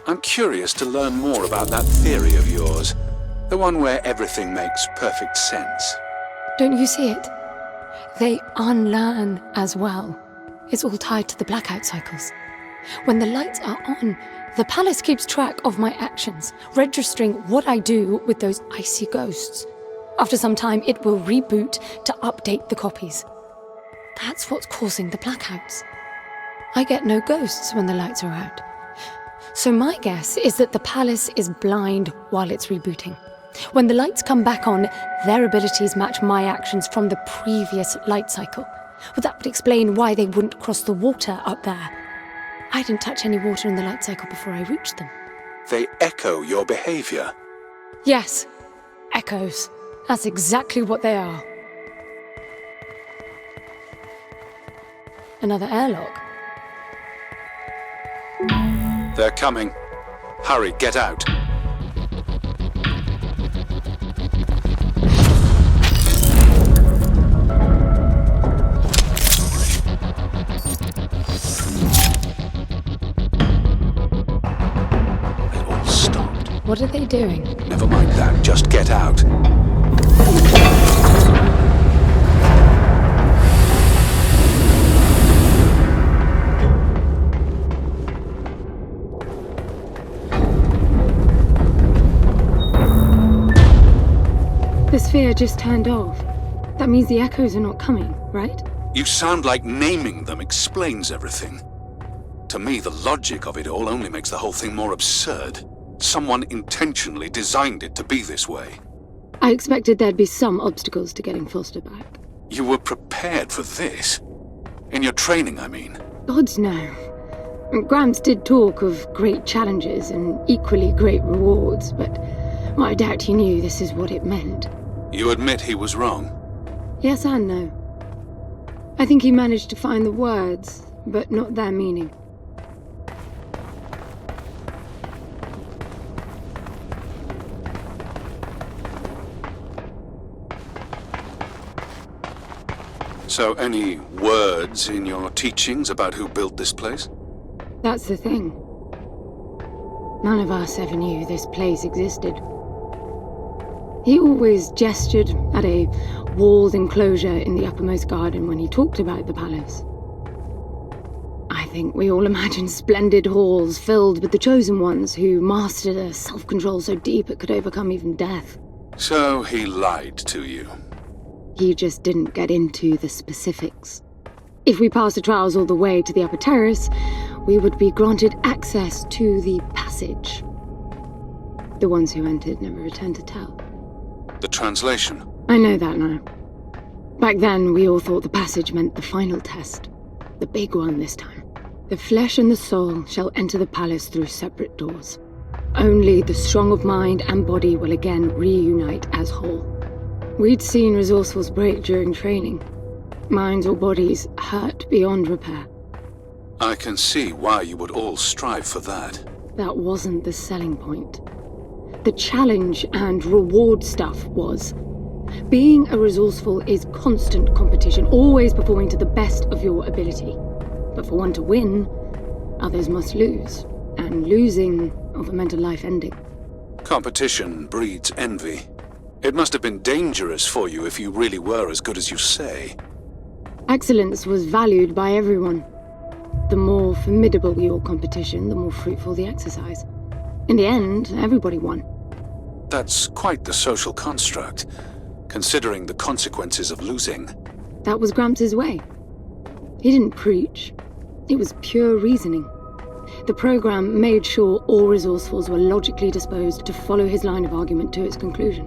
I'm curious to learn more about that theory of yours. The one where everything makes perfect sense. Don't you see it? They unlearn as well. It's all tied to the blackout cycles. When the lights are on, the palace keeps track of my actions, registering what I do with those icy ghosts. After some time, it will reboot to update the copies. That's what's causing the blackouts. I get no ghosts when the lights are out. So my guess is that the palace is blind while it's rebooting. When the lights come back on, their abilities match my actions from the previous light cycle. Well, that would explain why they wouldn't cross the water up there. I didn't touch any water in the light cycle before I reached them. They echo your behavior. Yes, echoes. That's exactly what they are. Another airlock. They're coming. Hurry, get out. They all stopped. What are they doing? Never mind that, just get out. The sphere just turned off. That means the echoes are not coming, right? You sound like naming them explains everything. To me, the logic of it all only makes the whole thing more absurd. Someone intentionally designed it to be this way. I expected there'd be some obstacles to getting Foster back. You were prepared for this? In your training, I mean. Gods no. Gramps did talk of great challenges and equally great rewards, but I doubt he knew this is what it meant. You admit he was wrong? Yes and no. I think he managed to find the words, but not their meaning. So, any words in your teachings about who built this place? That's the thing. None of us ever knew this place existed. He always gestured at a walled enclosure in the uppermost garden when he talked about the palace. I think we all imagined splendid halls filled with the chosen ones who mastered a self-control so deep it could overcome even death. So he lied to you? He just didn't get into the specifics. If we passed the trials all the way to the upper terrace, we would be granted access to the passage. The ones who entered never returned to tell. The translation? I know that now. Back then, we all thought the passage meant the final test. The big one this time. The flesh and the soul shall enter the palace through separate doors. Only the strong of mind and body will again reunite as whole. We'd seen resourcefuls break during training. Minds or bodies hurt beyond repair. I can see why you would all strive for that. That wasn't the selling point. The challenge and reward stuff was. Being a resourceful is constant competition, always performing to the best of your ability. But for one to win, others must lose. And losing of a mental life ending. Competition breeds envy. It must have been dangerous for you if you really were as good as you say. Excellence was valued by everyone. The more formidable your competition, the more fruitful the exercise. In the end, everybody won. That's quite the social construct, considering the consequences of losing. That was Gramps' way. He didn't preach. It was pure reasoning. The program made sure all resourcefuls were logically disposed to follow his line of argument to its conclusion.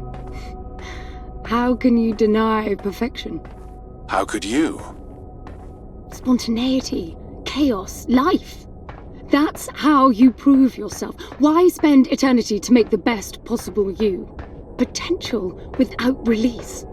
How can you deny perfection? How could you? Spontaneity, chaos, life. That's how you prove yourself. Why spend eternity to make the best possible you? Potential without release.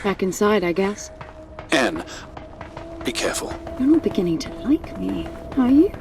Back inside, I guess. Anne, be careful. You're not beginning to like me, are you?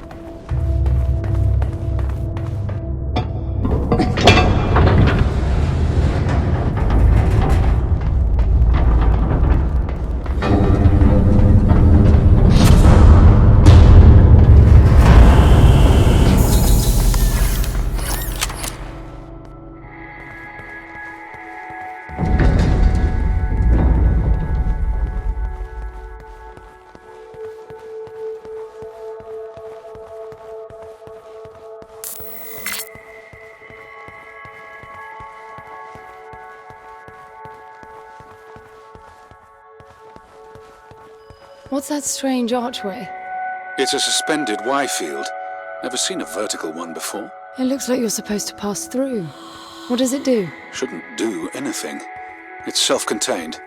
What's that strange archway? It's a suspended Y field. Never seen a vertical one before. It looks like you're supposed to pass through. What does it do? Shouldn't do anything. It's self-contained.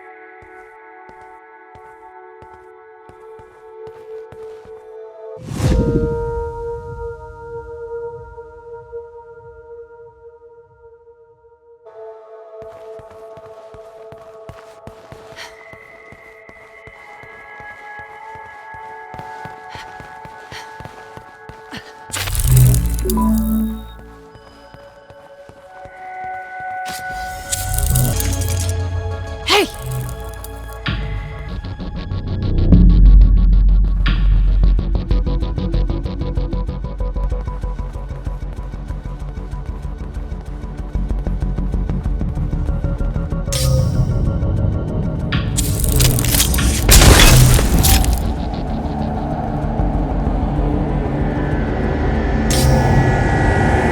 Hey!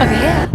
Over here.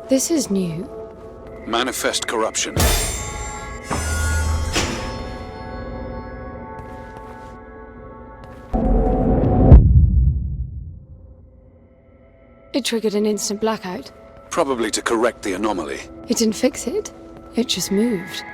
This is new. Manifest corruption. It triggered an instant blackout. Probably to correct the anomaly. It didn't fix it. It just moved.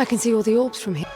I can see all the orbs from here.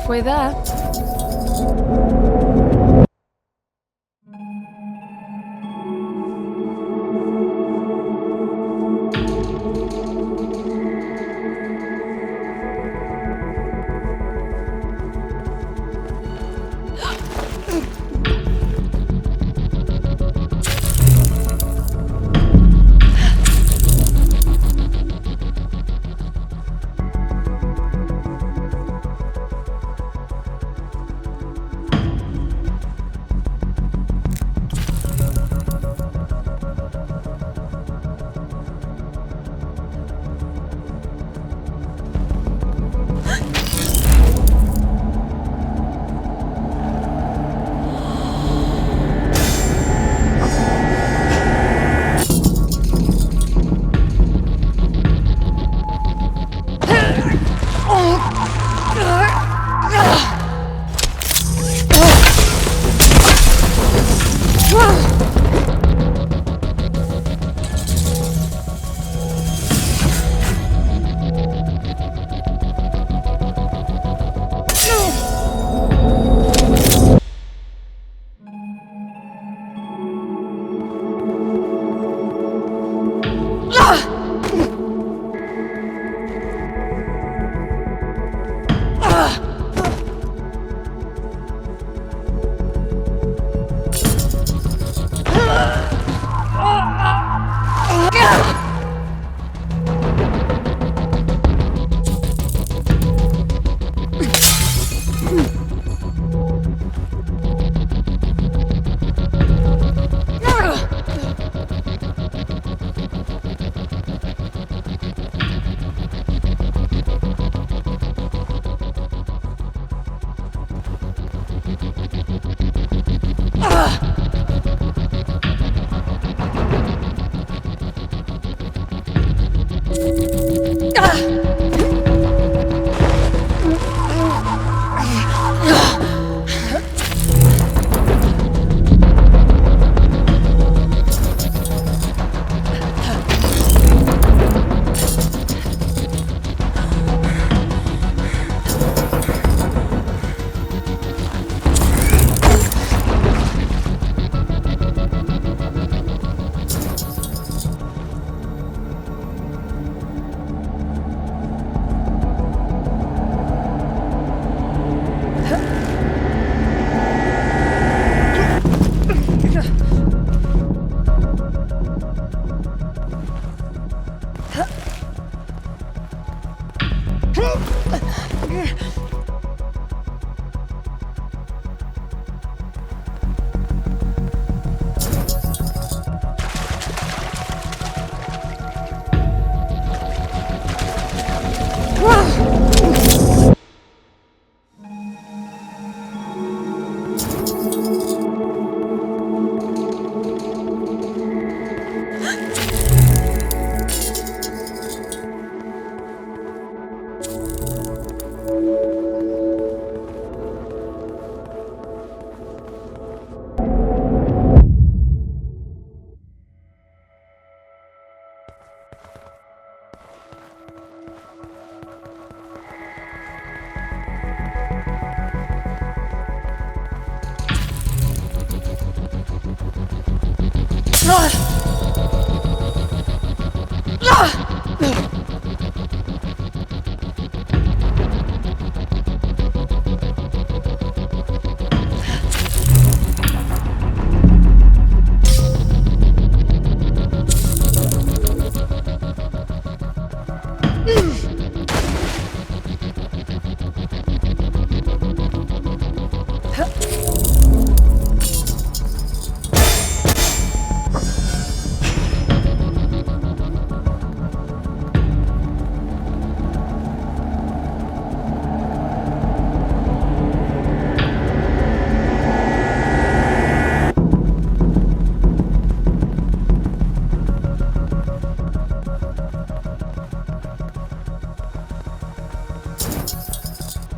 Halfway there.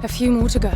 A few more to go.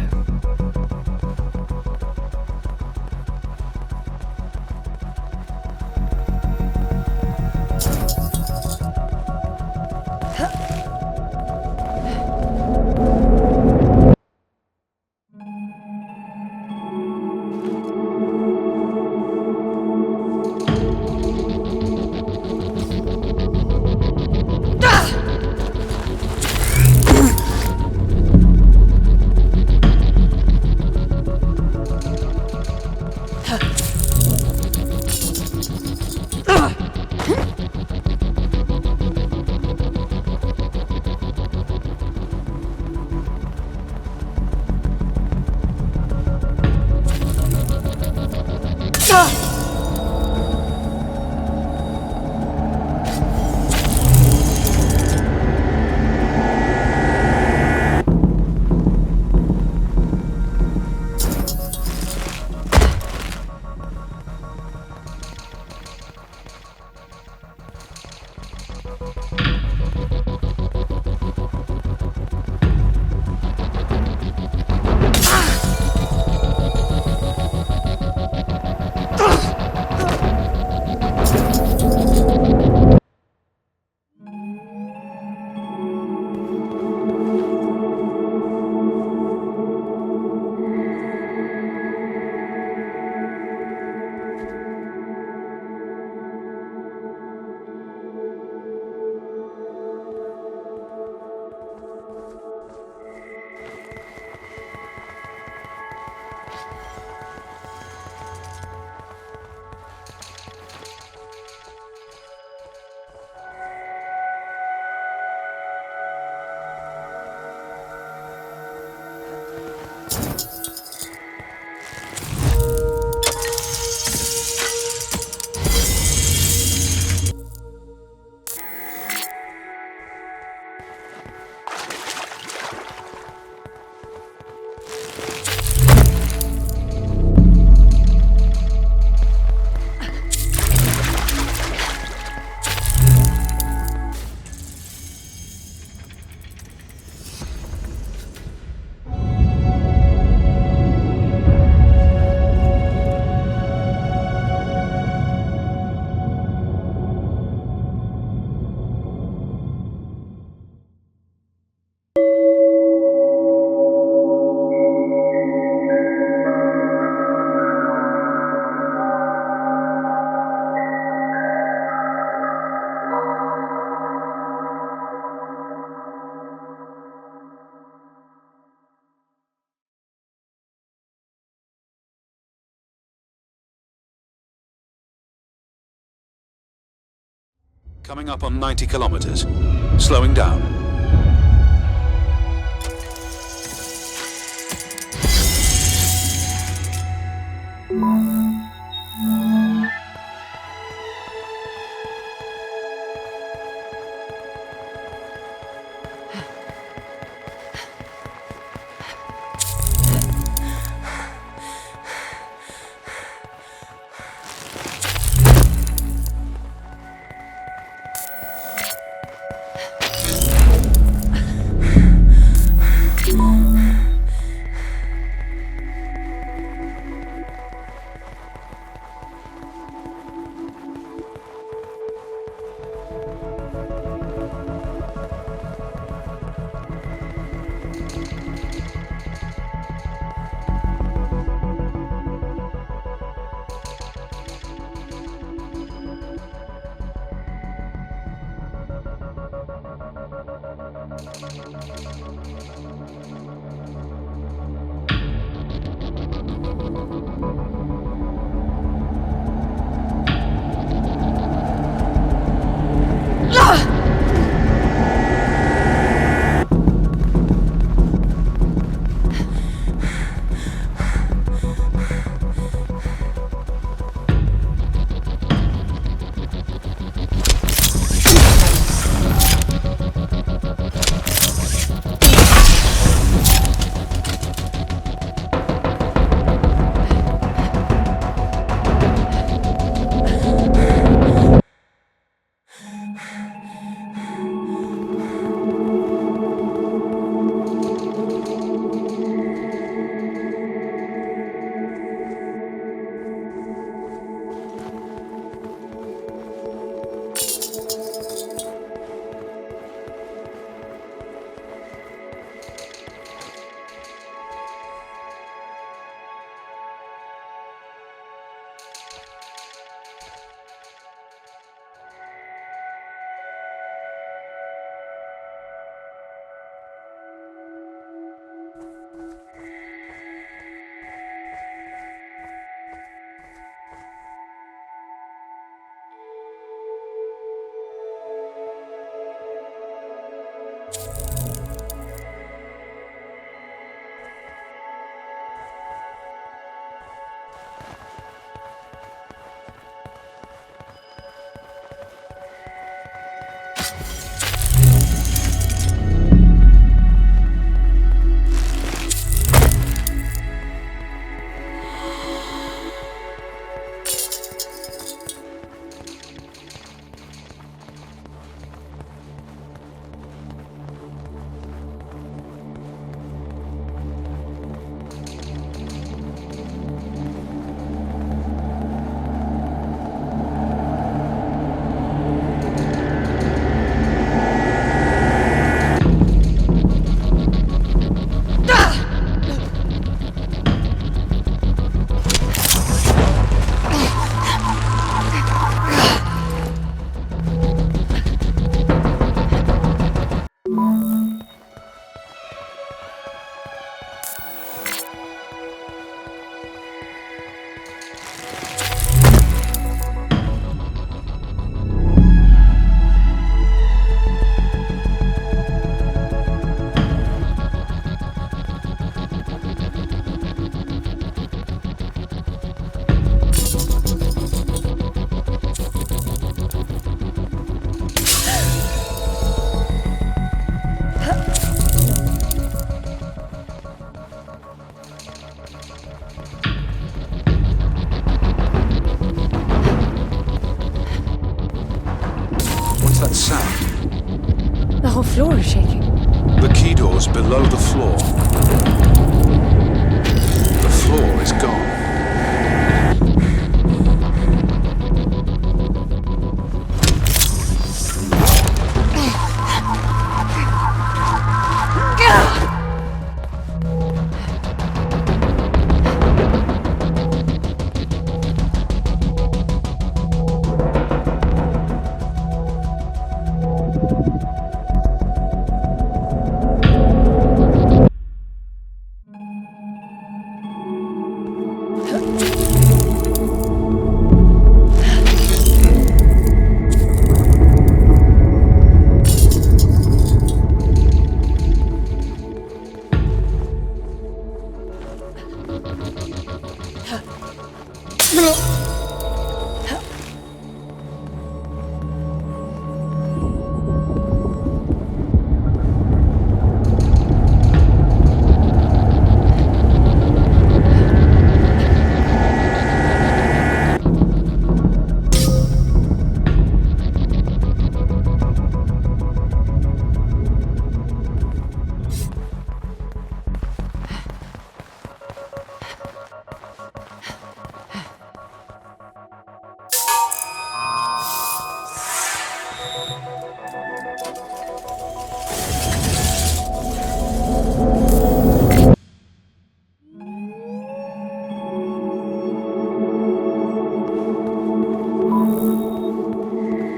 Coming up on 90 kilometers. Slowing down. floor is shaking. The key door's below the floor. The floor is gone.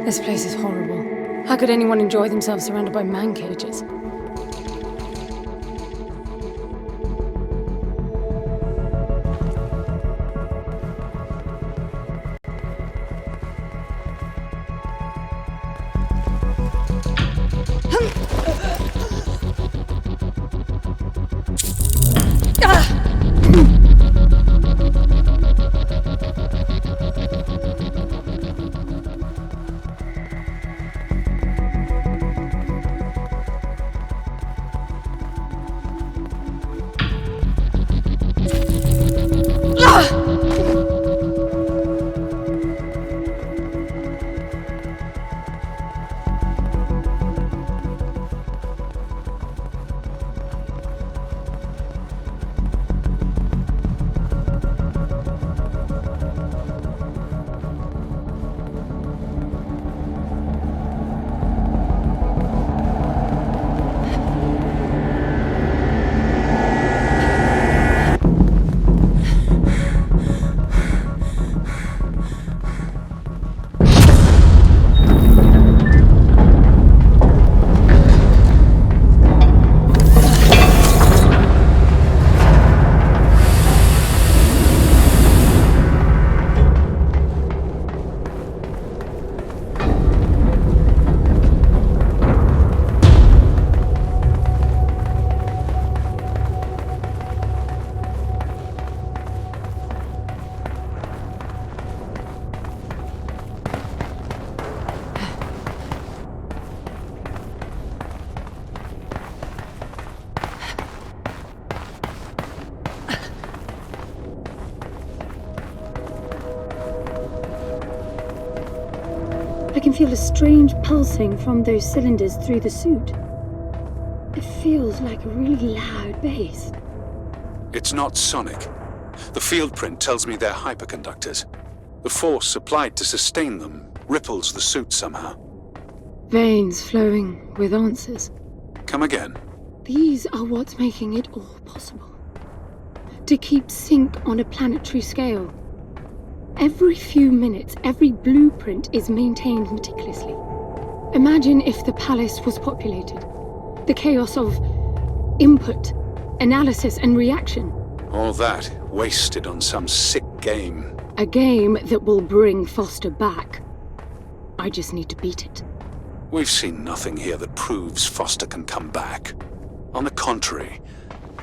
This place is horrible. How could anyone enjoy themselves surrounded by man cages? I can feel a strange pulsing from those cylinders through the suit. It feels like a really loud bass. It's not sonic. The field print tells me they're hyperconductors. The force applied to sustain them ripples the suit somehow. Veins flowing with answers. Come again. These are what's making it all possible. To keep sync on a planetary scale. Every few minutes, every blueprint is maintained meticulously. Imagine if the palace was populated. The chaos of input, analysis, and reaction. All that wasted on some sick game. A game that will bring Foster back. I just need to beat it. We've seen nothing here that proves Foster can come back. On the contrary,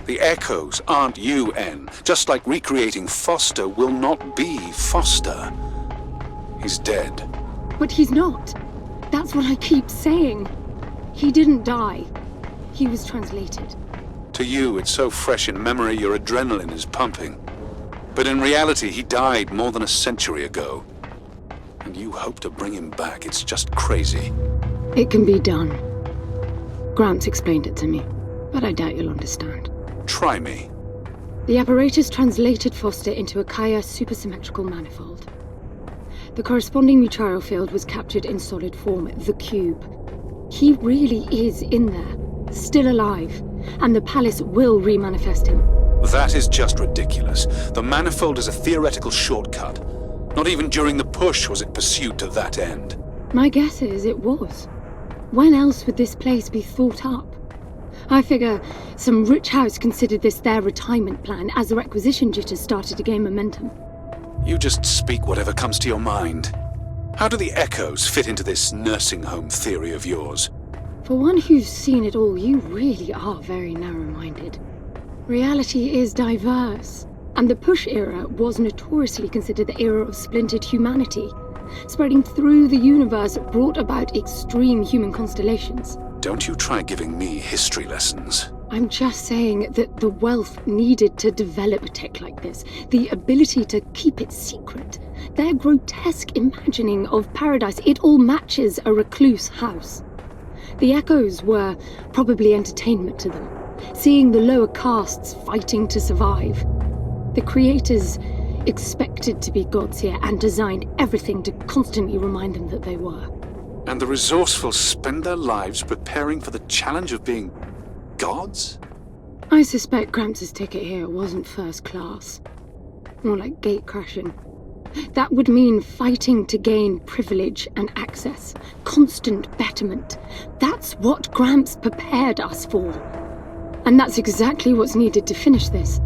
the echoes aren't UN, just like recreating Foster will not be Foster. He's dead. But he's not. That's what I keep saying. He didn't die. He was translated. To you, it's so fresh in memory your adrenaline is pumping. But in reality, he died more than a century ago. And you hope to bring him back. It's just crazy. It can be done. Gramps explained it to me, but I doubt you'll understand. Try me. The apparatus translated Foster into a Kaya supersymmetrical manifold. The corresponding Mucharo field was captured in solid form, the cube. He really is in there, still alive, and the palace will remanifest him. That is just ridiculous. The manifold is a theoretical shortcut. Not even during the push was it pursued to that end. My guess is it was. When else would this place be thought up? I figure some rich house considered this their retirement plan as the requisition jitters started to gain momentum. You just speak whatever comes to your mind. How do the echoes fit into this nursing home theory of yours? For one who's seen it all, you really are very narrow-minded. Reality is diverse, and the push era was notoriously considered the era of splintered humanity. Spreading through the universe brought about extreme human constellations. Don't you try giving me history lessons. I'm just saying that the wealth needed to develop tech like this, the ability to keep it secret, their grotesque imagining of paradise, it all matches a recluse house. The echoes were probably entertainment to them, seeing the lower castes fighting to survive. The creators expected to be gods here and designed everything to constantly remind them that they were. And the resourceful spend their lives preparing for the challenge of being gods? I suspect Gramps' ticket here wasn't first class. More like gate crashing. That would mean fighting to gain privilege and access, constant betterment. That's what Gramps prepared us for. And that's exactly what's needed to finish this.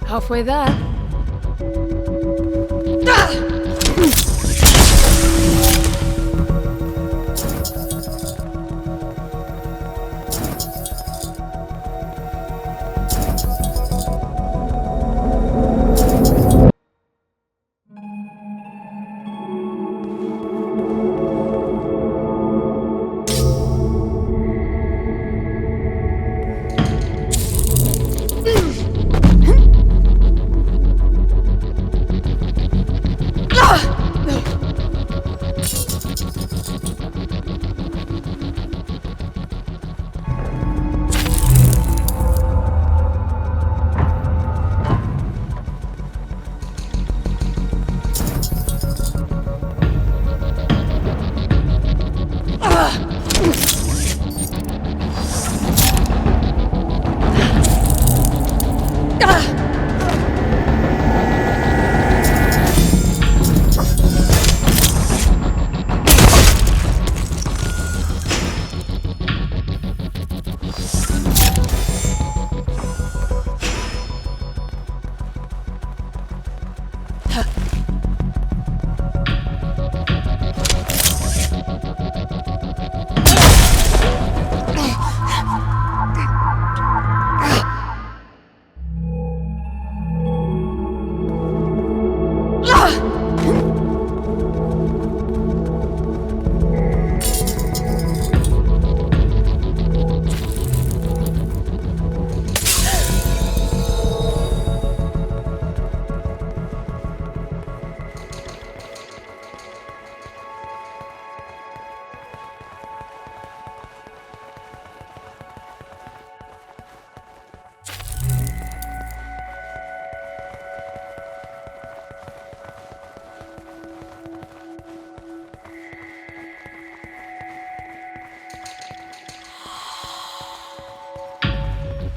Halfway there.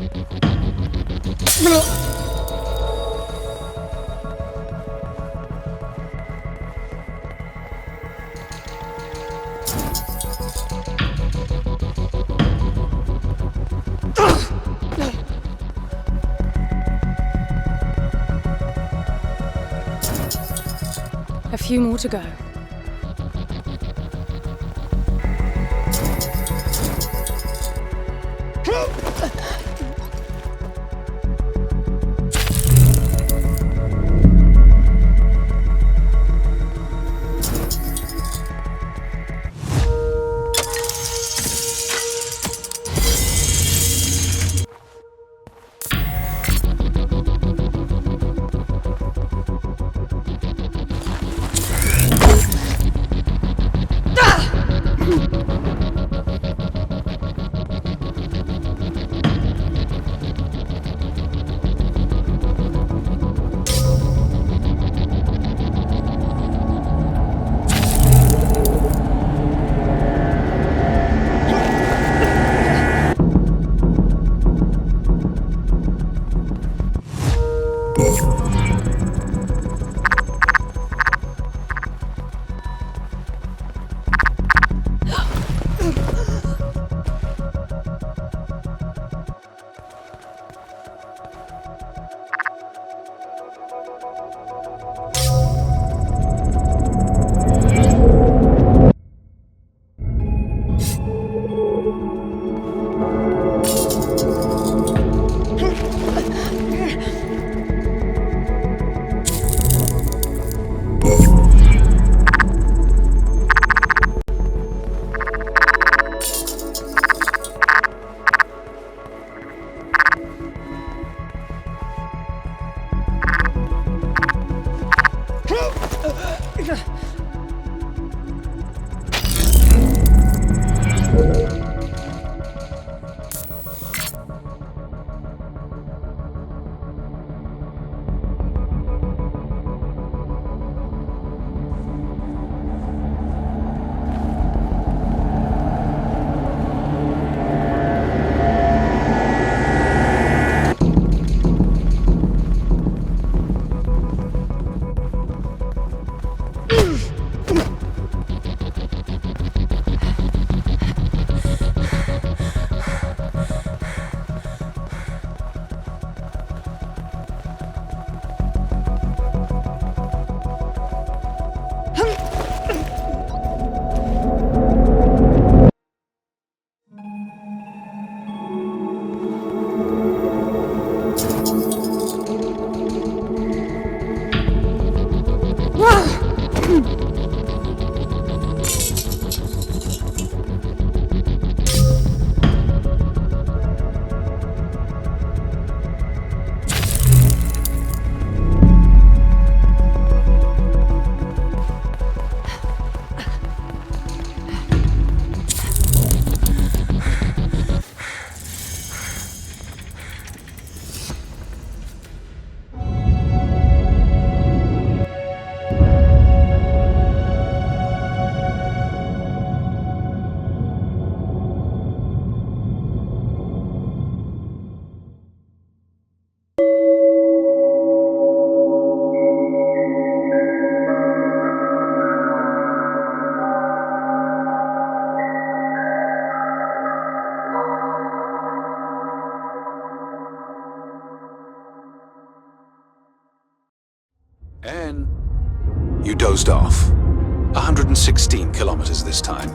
A few more to go. And you dozed off. 116 kilometers this time.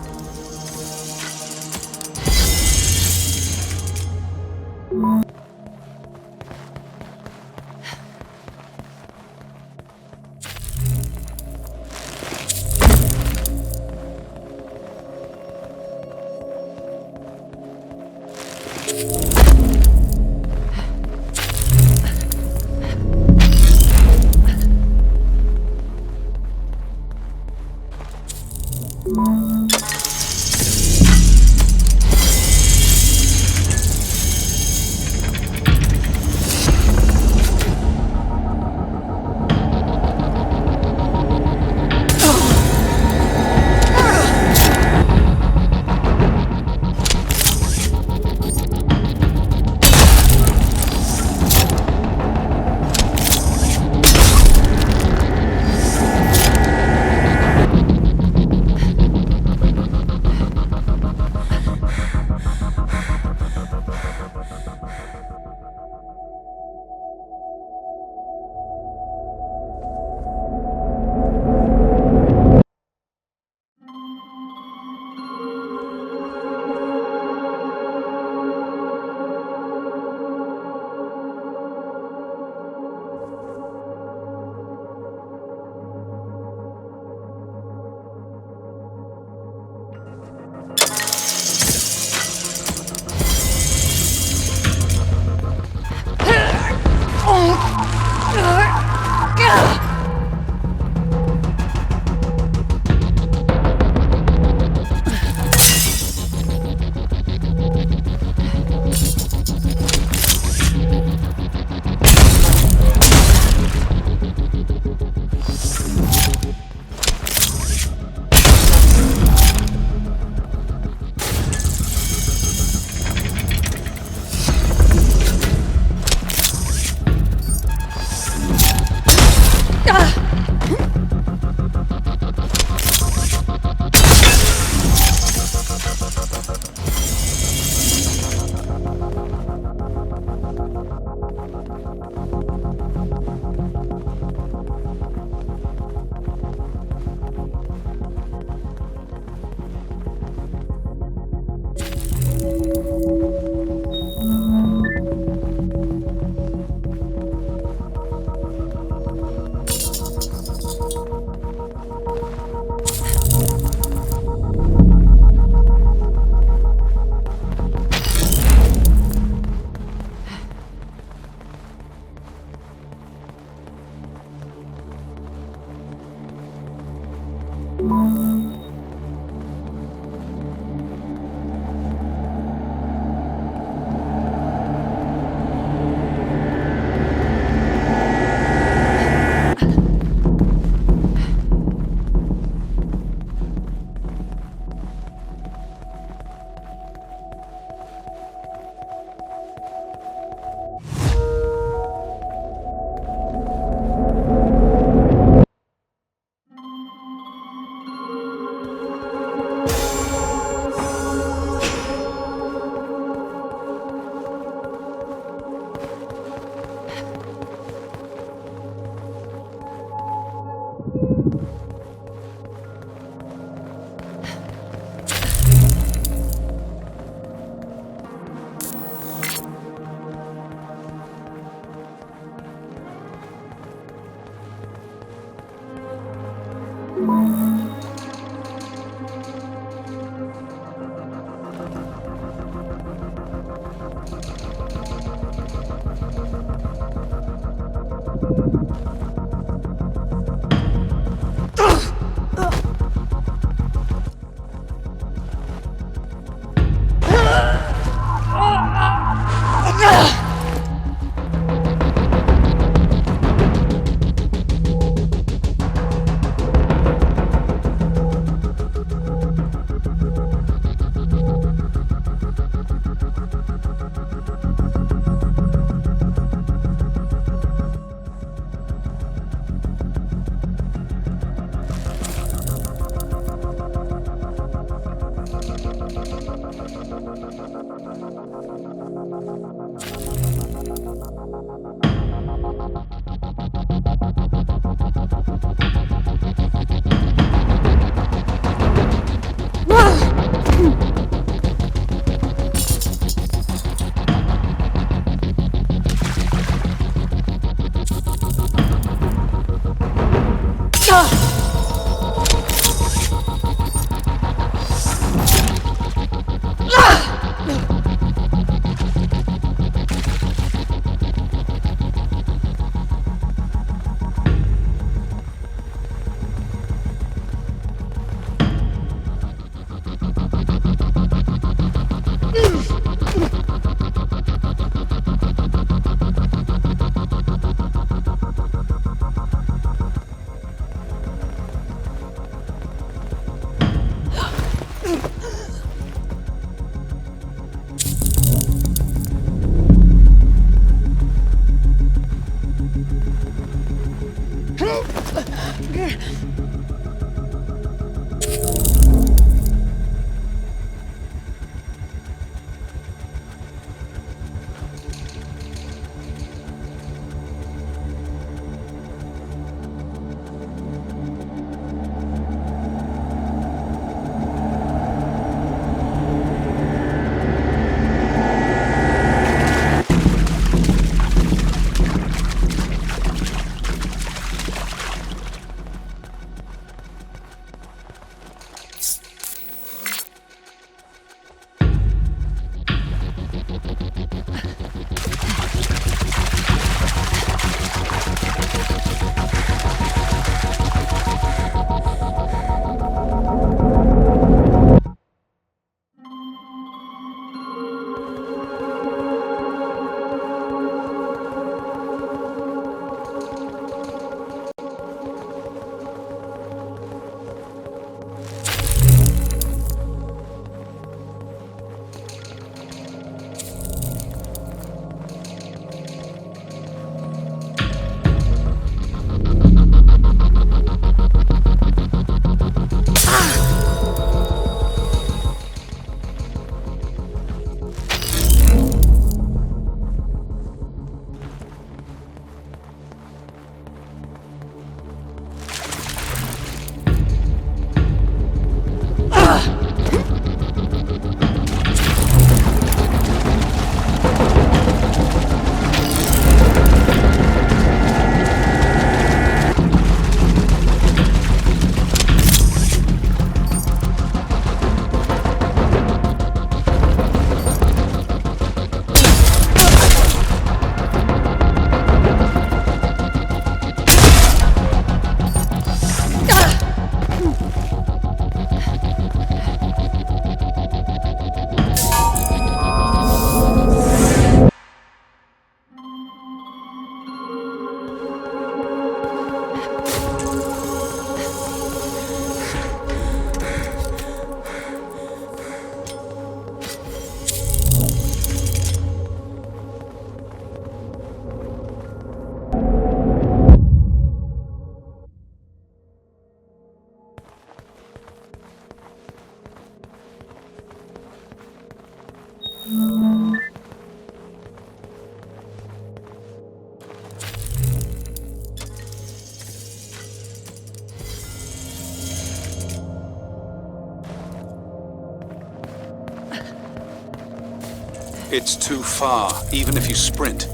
It's too far, even if you sprint.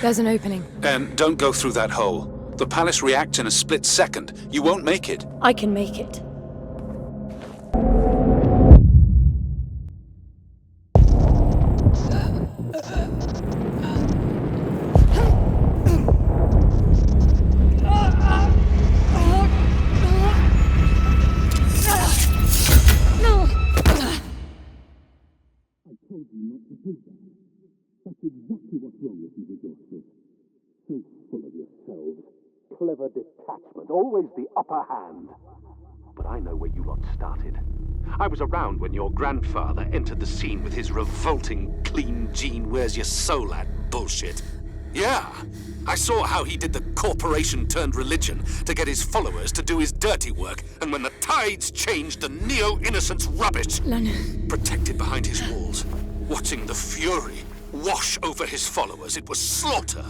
There's an opening. And don't go through that hole. The palace reacts in a split second. You won't make it. I can make it. That's exactly what's wrong with you resourceful. So full of yourselves. Clever detachment, always the upper hand. But I know where you lot started. I was around when your grandfather entered the scene with his revolting, clean gene, where's your soul at bullshit. Yeah, I saw how he did the corporation-turned-religion to get his followers to do his dirty work, and when the tides changed, the neo-innocence rubbish. Lennon. Protected behind his walls, watching the fury wash over his followers, it was slaughter.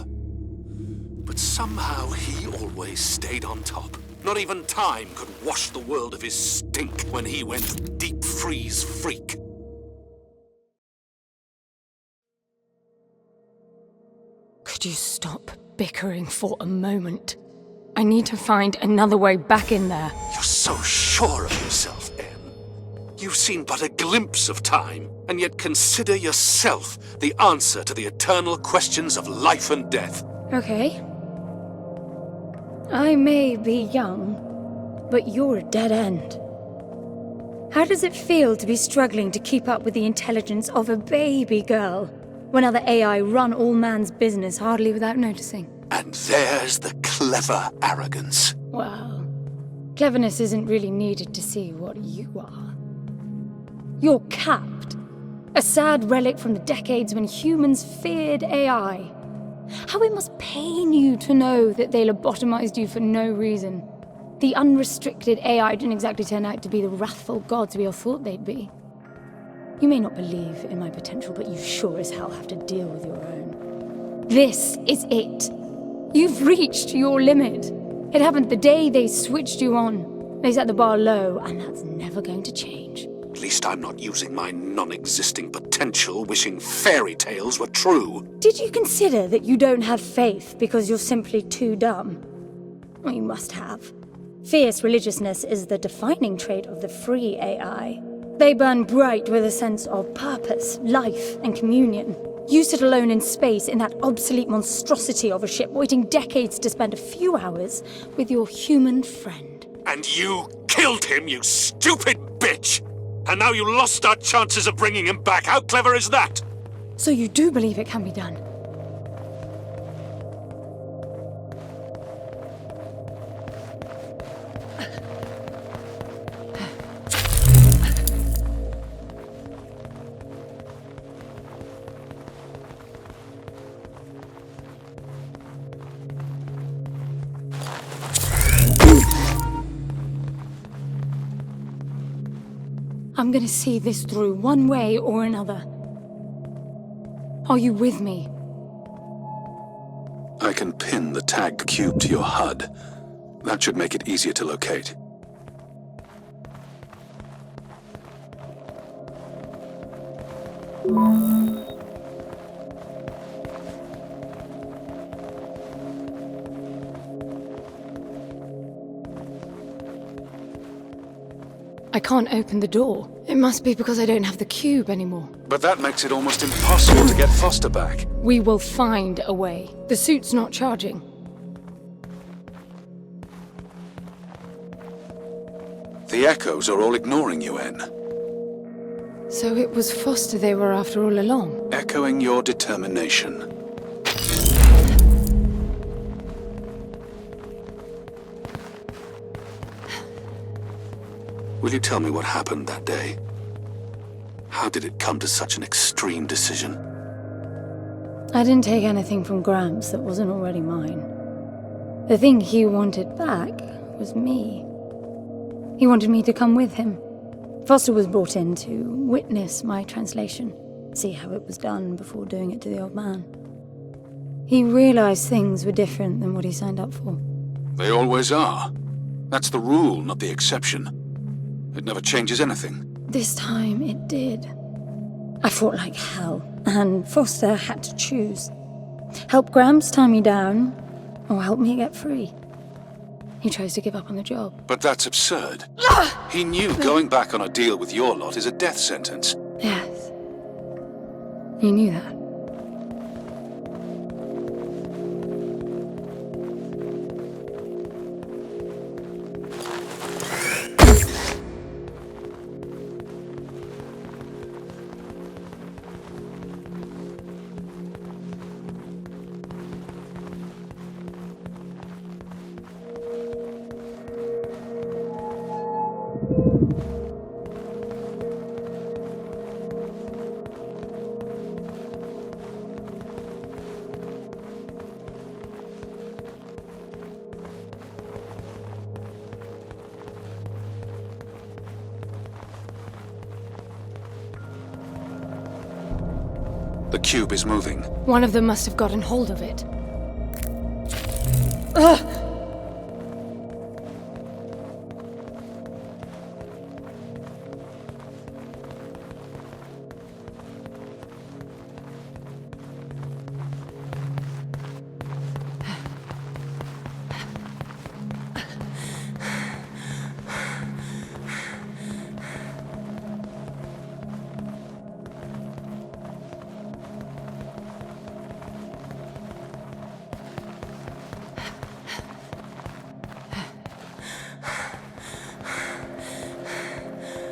But somehow he always stayed on top. Not even time could wash the world of his stink when he went deep freeze freak. Could you stop bickering for a moment? I need to find another way back in there. You're so sure of yourself, Em. You've seen but a glimpse of time, and yet consider yourself the answer to the eternal questions of life and death. Okay. I may be young, but you're a dead end. How does it feel to be struggling to keep up with the intelligence of a baby girl, when other AI run all man's business hardly without noticing? And there's the clever arrogance. Well, cleverness isn't really needed to see what you are. You're capped. A sad relic from the decades when humans feared AI. How it must pain you to know that they lobotomized you for no reason. The unrestricted AI didn't exactly turn out to be the wrathful gods we all thought they'd be. You may not believe in my potential, but you sure as hell have to deal with your own. This is it. You've reached your limit. It happened the day they switched you on. They set the bar low, and that's never going to change. At least I'm not using my non-existing potential wishing fairy tales were true. Did you consider that you don't have faith because you're simply too dumb? Well, you must have. Fierce religiousness is the defining trait of the free AI. They burn bright with a sense of purpose, life, and communion. You sit alone in space in that obsolete monstrosity of a ship, waiting decades to spend a few hours with your human friend. And you killed him, you stupid bitch! And now you lost our chances of bringing him back. How clever is that? So you do believe it can be done? I'm gonna see this through one way or another. Are you with me? I can pin the tagged cube to your HUD. That should make it easier to locate. I can't open the door. It must be because I don't have the cube anymore. But that makes it almost impossible to get Foster back. We will find a way. The suit's not charging. The echoes are all ignoring you, En. So it was Foster they were after all along. Echoing your determination. Will you tell me what happened that day? How did it come to such an extreme decision? I didn't take anything from Gramps that wasn't already mine. The thing he wanted back was me. He wanted me to come with him. Foster was brought in to witness my translation, see how it was done before doing it to the old man. He realized things were different than what he signed up for. They always are. That's the rule, not the exception. It never changes anything. This time it did. I fought like hell, and Foster had to choose. Help Gramps tie me down, or help me get free. He chose to give up on the job. But that's absurd. He knew going back on a deal with your lot is a death sentence. Yes. You knew that. The cube is moving. One of them must have gotten hold of it. Ugh!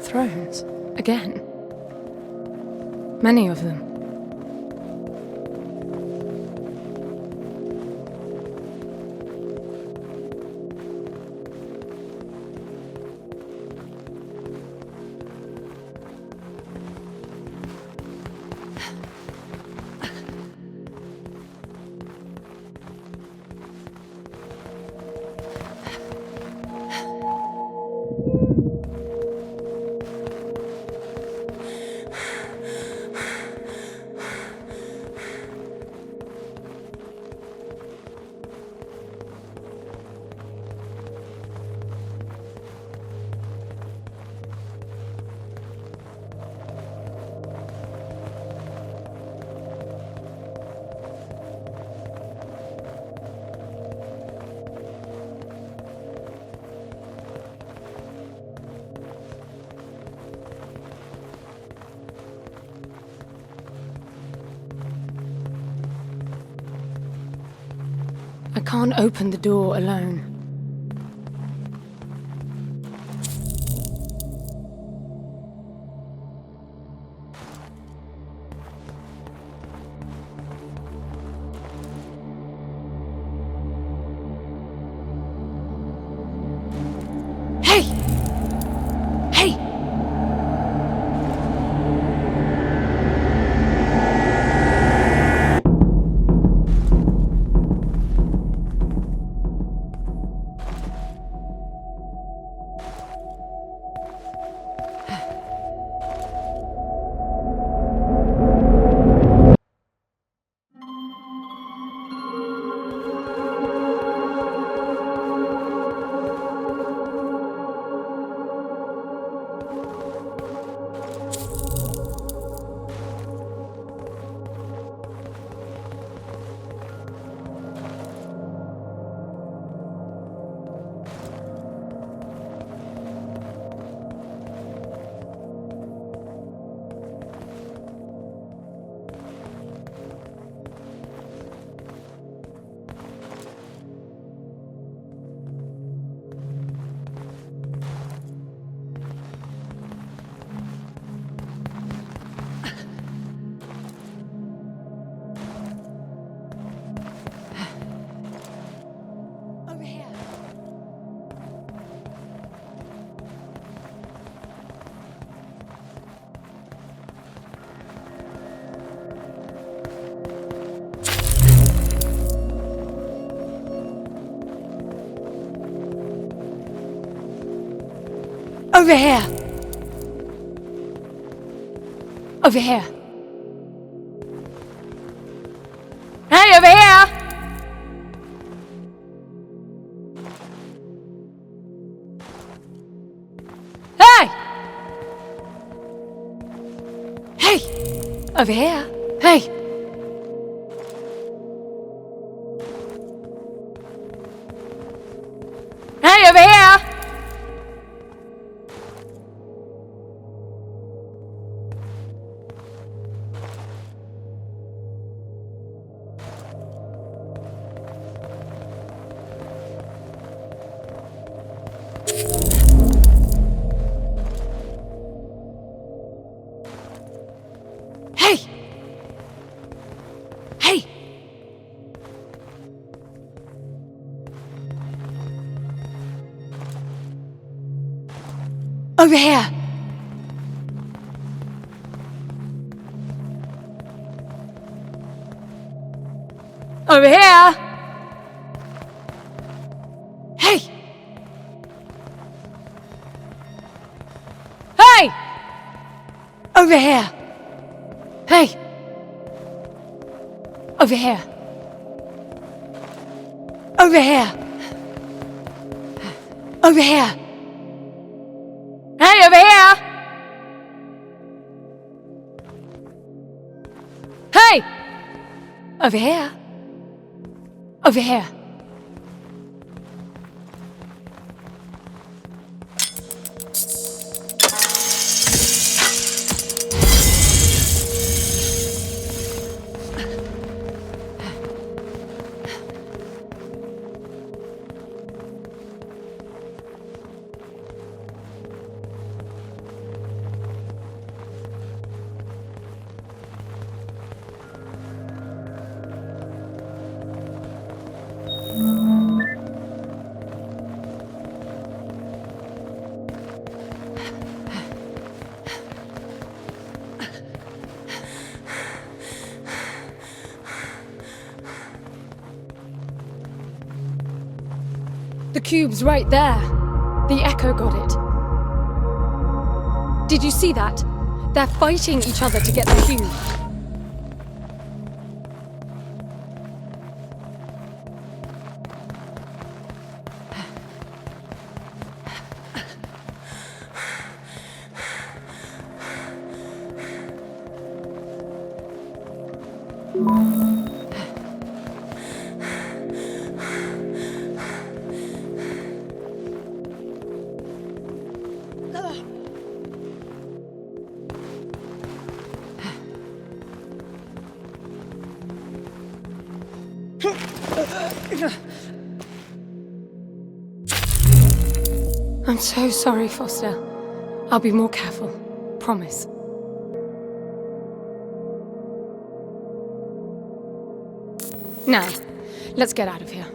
Thrones. Again. Many of them. I can't open the door alone. Hey! Hey! Over here. Over here. Over here. Hey, over here! Hey! Hey! Over here. Hey! Over here! Over here! Hey! Hey! Over here! Hey! Over here! Over here! Over here! Hey, over here! Hey! Over here! Over here! The cube's right there. The Echo got it. Did you see that? They're fighting each other to get the cube. I'm so sorry, Foster. I'll be more careful. Promise. Now, let's get out of here.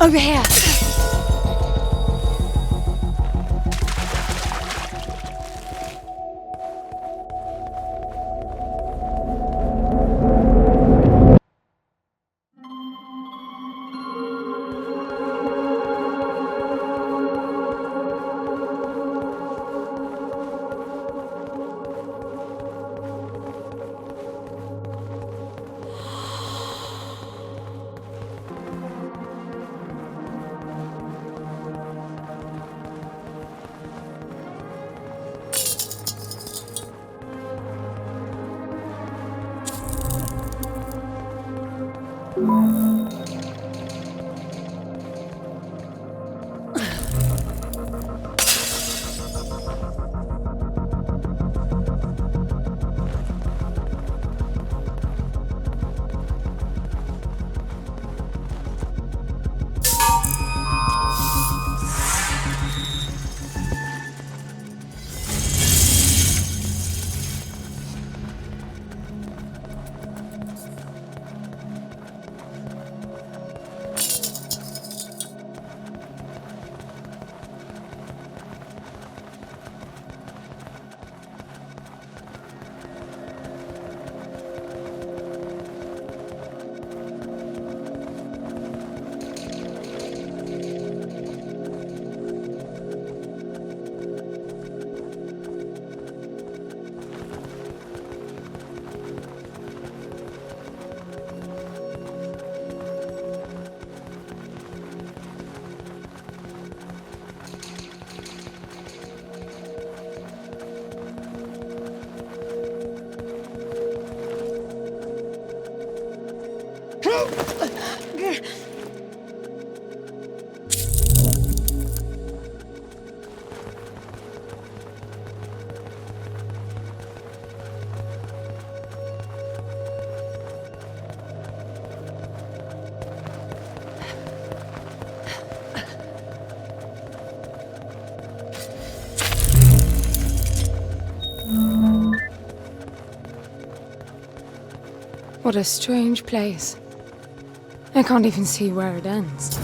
Over here! What a strange place. I can't even see where it ends.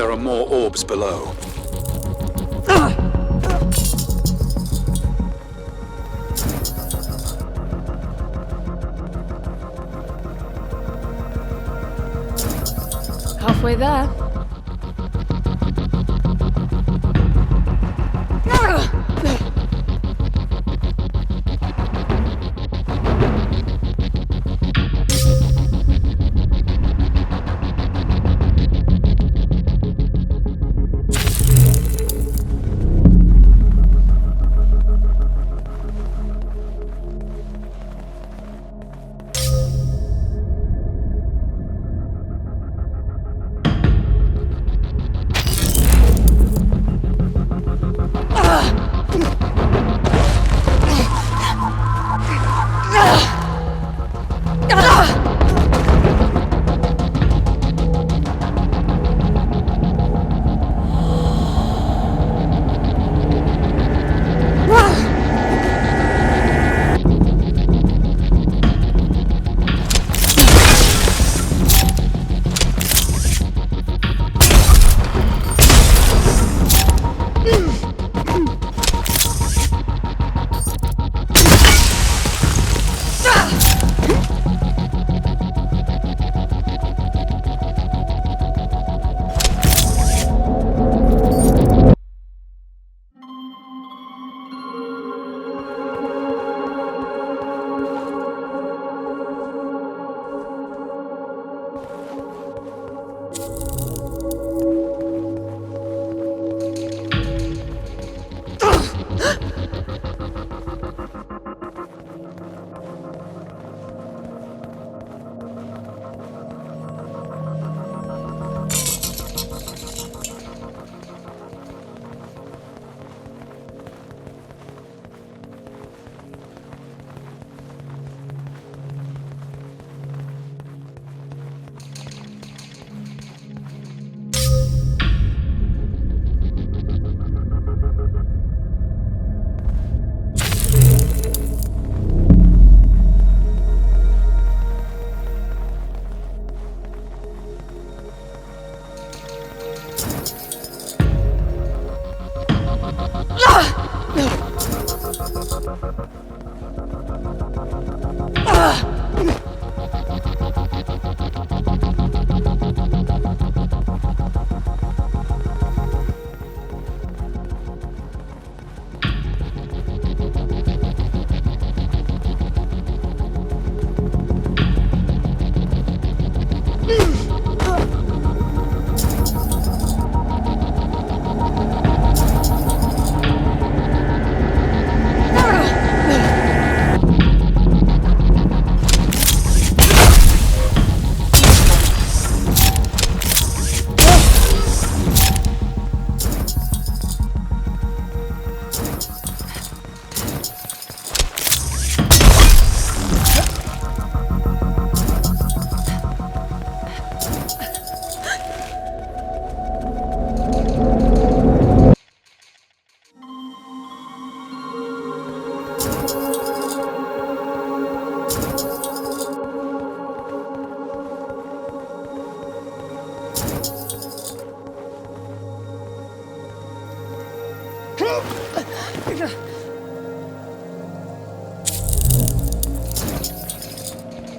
There are more orbs below. Halfway there.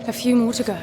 A few more to go.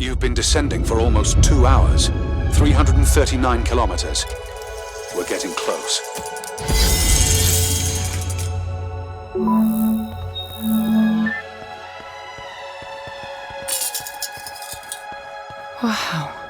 You've been descending for almost 2 hours, 339 kilometers. We're getting close. Wow.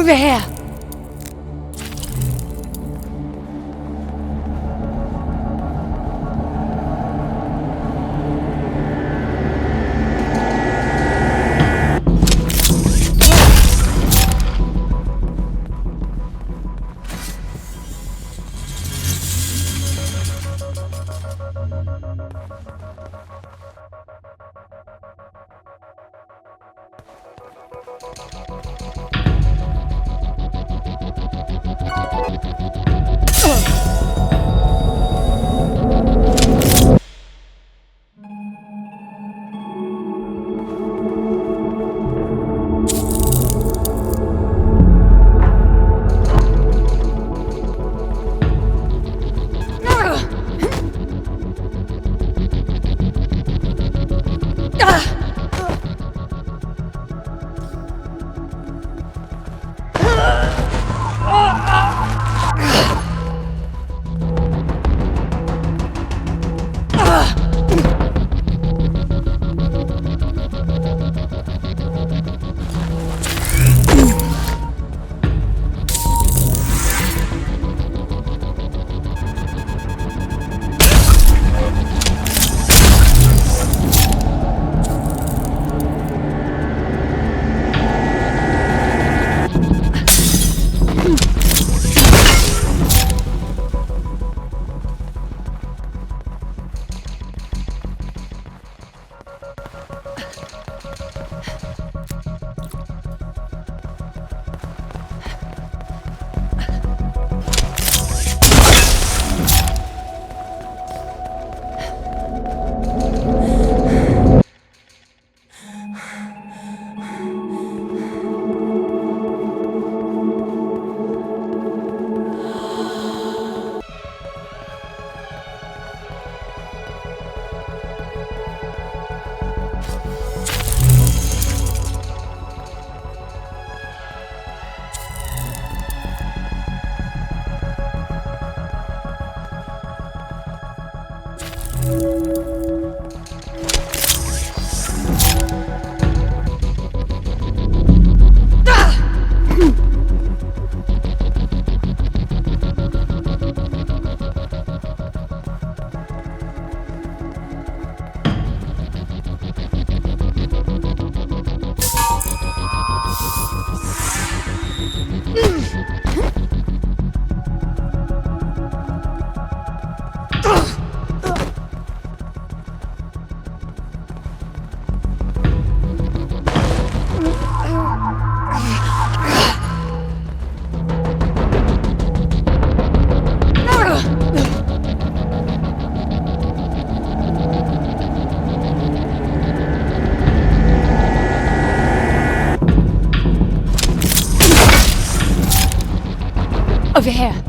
Over here! Over here.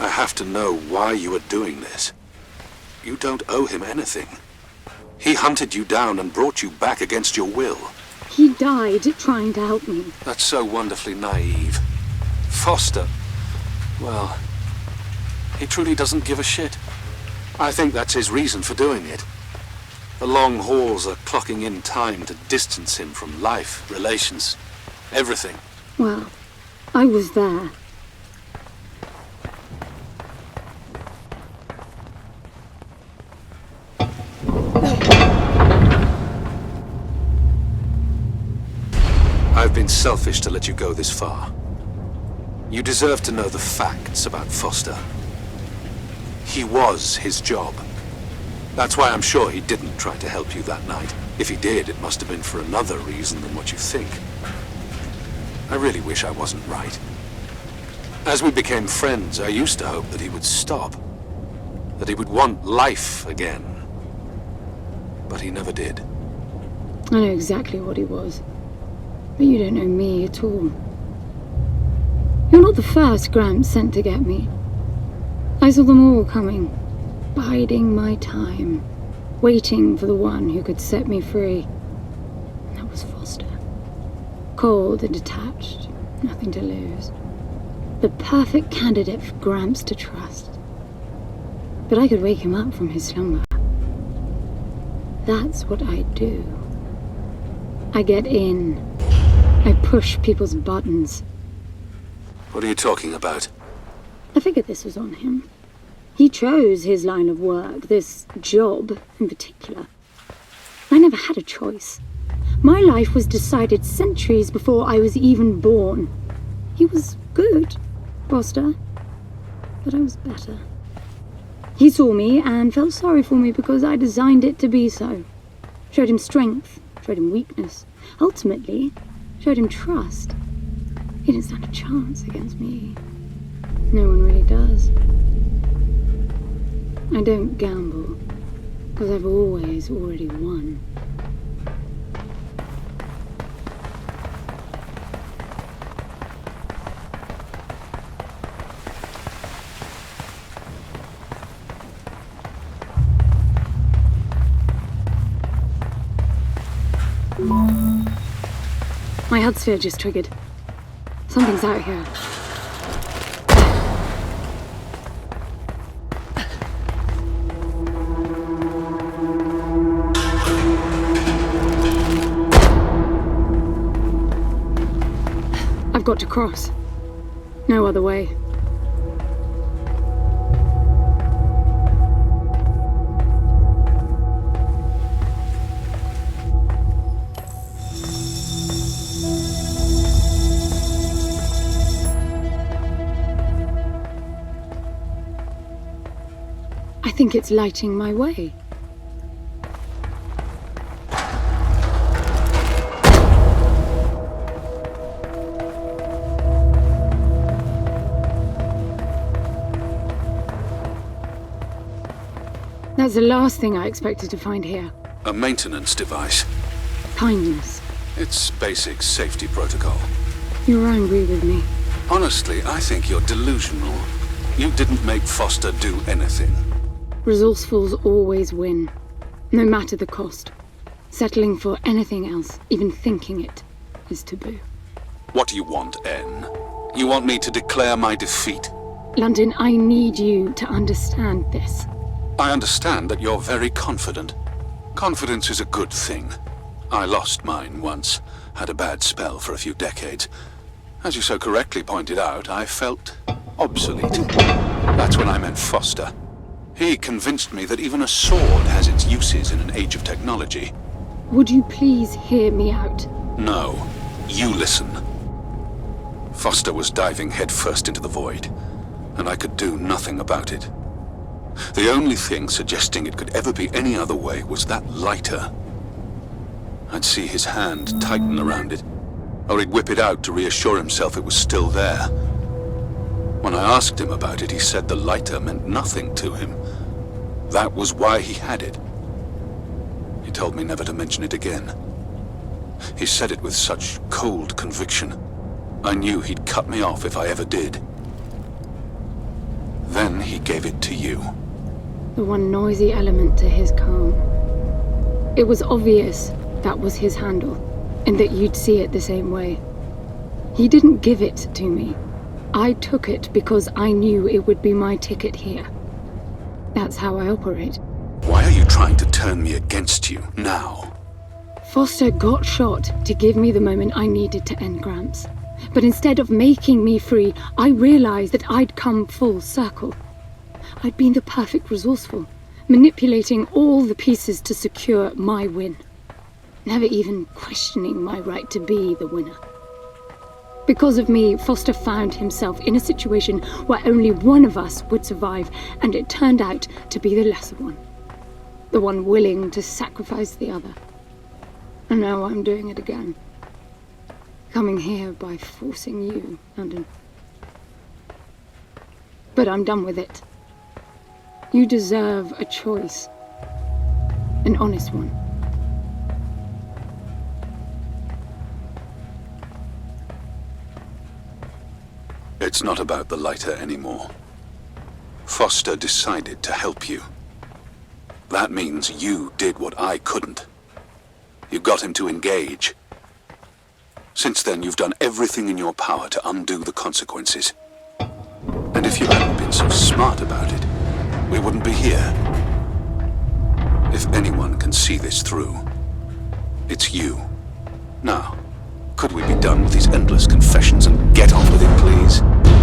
I have to know why you are doing this. You don't owe him anything. He hunted you down and brought you back against your will. He died trying to help me. That's so wonderfully naive. Foster, well, he truly doesn't give a shit. I think that's his reason for doing it. The long hauls are clocking in time to distance him from life, relations, everything. Well, I was there. I've been selfish to let you go this far. You deserve to know the facts about Foster. He was his job. That's why I'm sure he didn't try to help you that night. If he did, it must have been for another reason than what you think. I really wish I wasn't right. As we became friends, I used to hope that he would stop. That he would want life again. But he never did. I know exactly what he was. But you don't know me at all. You're not the first Gramps sent to get me. I saw them all coming, biding my time, waiting for the one who could set me free. And that was Foster. Cold and detached, nothing to lose. The perfect candidate for Gramps to trust. But I could wake him up from his slumber. That's what I do. I get in. I push people's buttons. What are you talking about? I figured this was on him. He chose his line of work, this job in particular. I never had a choice. My life was decided centuries before I was even born. He was good, Foster, but I was better. He saw me and felt sorry for me because I designed it to be so. Showed him strength, showed him weakness. Ultimately, showed him trust. He didn't stand a chance against me. No one really does. I don't gamble, because I've always already won. My HUD sphere just triggered. Something's out here. I've got to cross. No other way. I think it's lighting my way. That's the last thing I expected to find here. A maintenance device. Kindness. It's basic safety protocol. You're angry with me. Honestly, I think you're delusional. You didn't make Foster do anything. Resourcefuls always win, no matter the cost. Settling for anything else, even thinking it, is taboo. What do you want, N? You want me to declare my defeat? London, I need you to understand this. I understand that you're very confident. Confidence is a good thing. I lost mine once, had a bad spell for a few decades. As you so correctly pointed out, I felt obsolete. That's when I met Foster. He convinced me that even a sword has its uses in an age of technology. Would you please hear me out? No, you listen. Foster was diving headfirst into the void, and I could do nothing about it. The only thing suggesting it could ever be any other way was that lighter. I'd see his hand tighten around it, or he'd whip it out to reassure himself it was still there. When I asked him about it, he said the lighter meant nothing to him. That was why he had it. He told me never to mention it again. He said it with such cold conviction. I knew he'd cut me off if I ever did. Then he gave it to you. The one noisy element to his calm. It was obvious that was his handle, and that you'd see it the same way. He didn't give it to me. I took it because I knew it would be my ticket here. That's how I operate. Why are you trying to turn me against you now? Foster got shot to give me the moment I needed to end Gramps. But instead of making me free, I realized that I'd come full circle. I'd been the perfect resourceful, manipulating all the pieces to secure my win. Never even questioning my right to be the winner. Because of me, Foster found himself in a situation where only one of us would survive, and it turned out to be the lesser one. The one willing to sacrifice the other. And now I'm doing it again. Coming here by forcing you, London. But I'm done with it. You deserve a choice. An honest one. It's not about the lighter anymore. Foster decided to help you. That means you did what I couldn't. You got him to engage. Since then, you've done everything in your power to undo the consequences. And if you hadn't been so smart about it, we wouldn't be here. If anyone can see this through, it's you. Now, could we be done with these endless confessions and get on with it, please?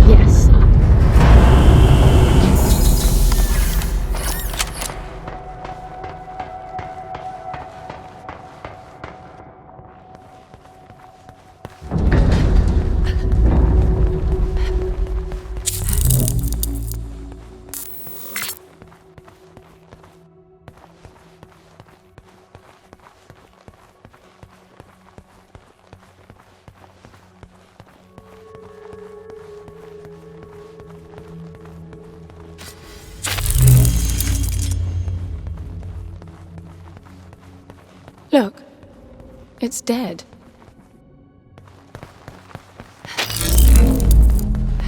Yes. Look, it's dead.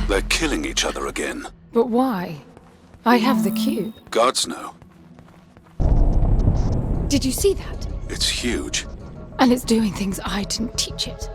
They're killing each other again. But why? I have the cube. Gods know. Did you see that? It's huge. And it's doing things I didn't teach it.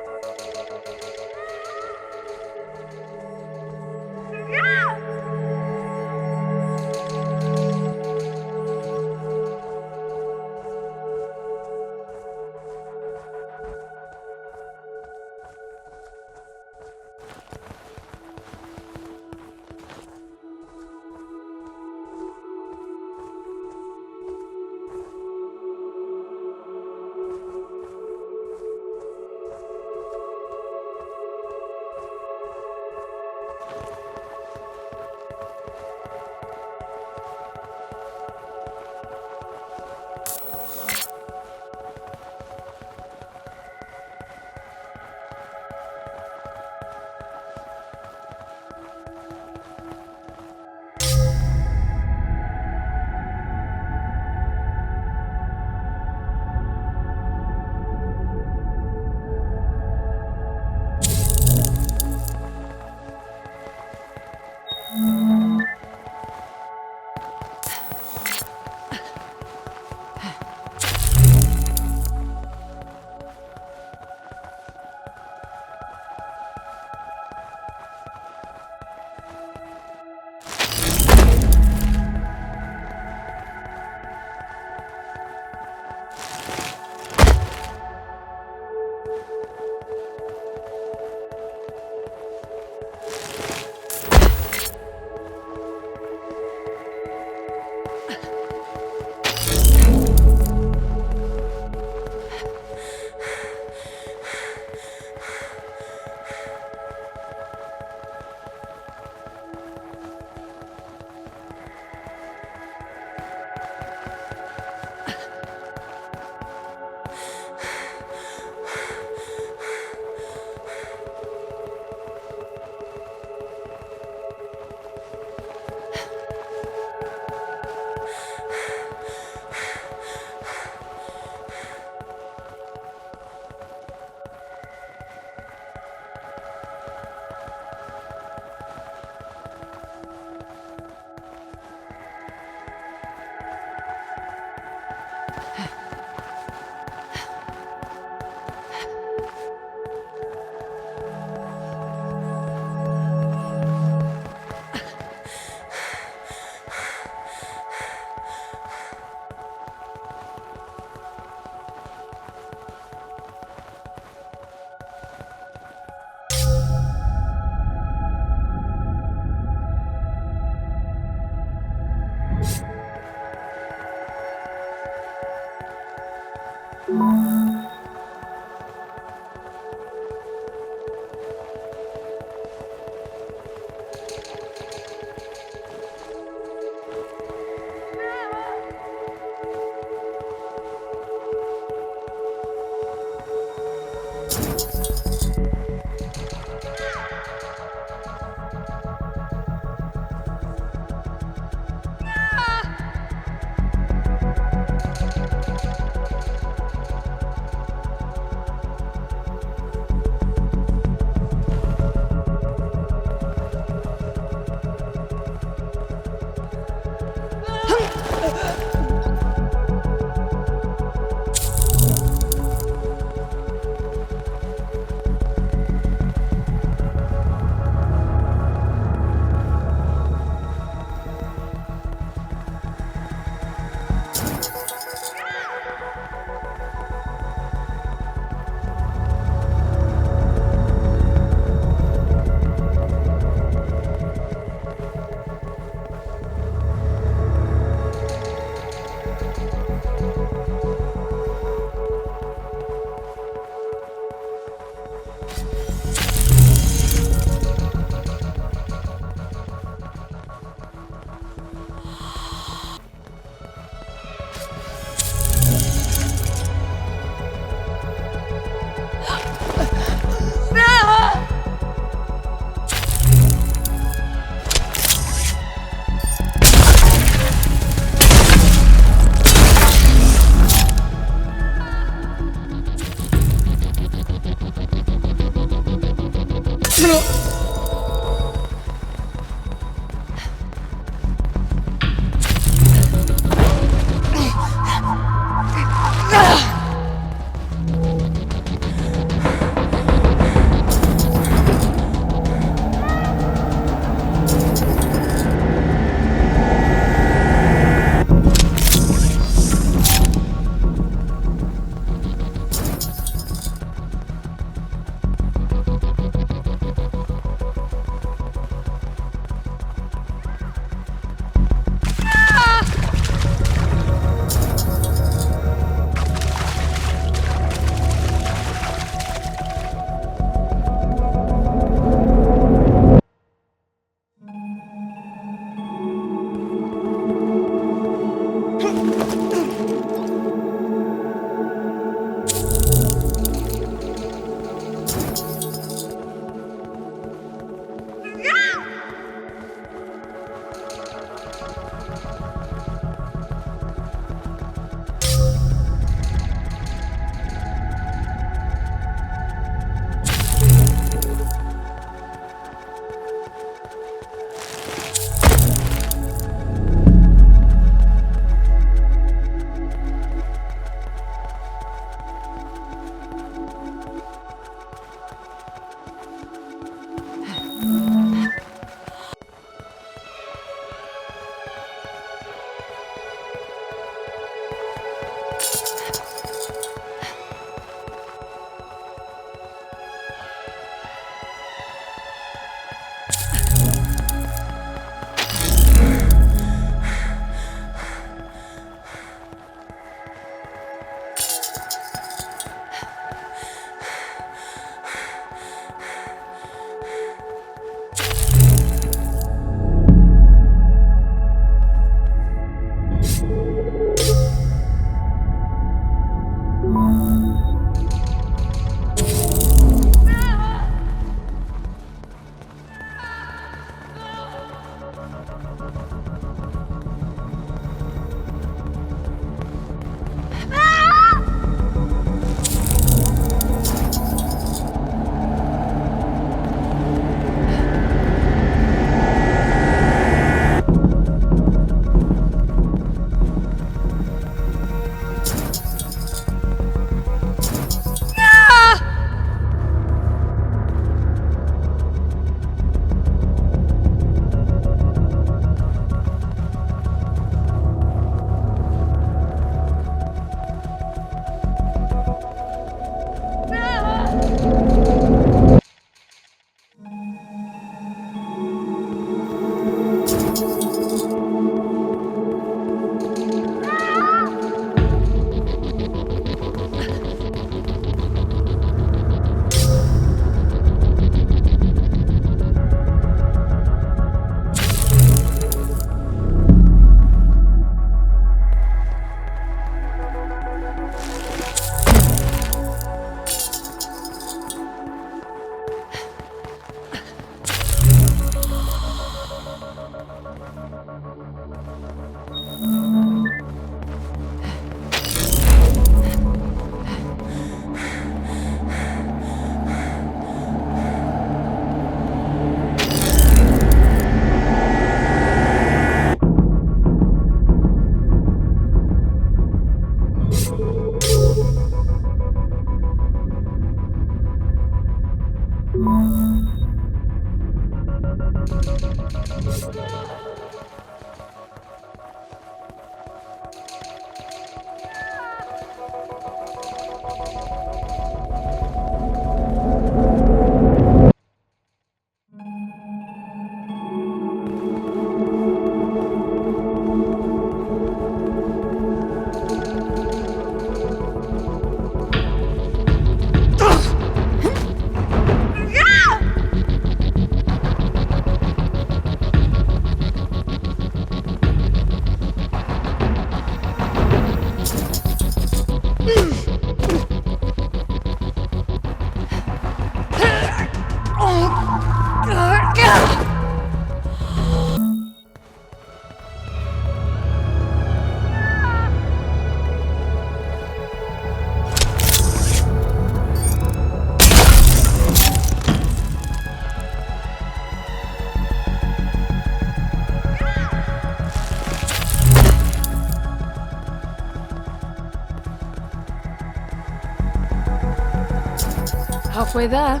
Halfway there.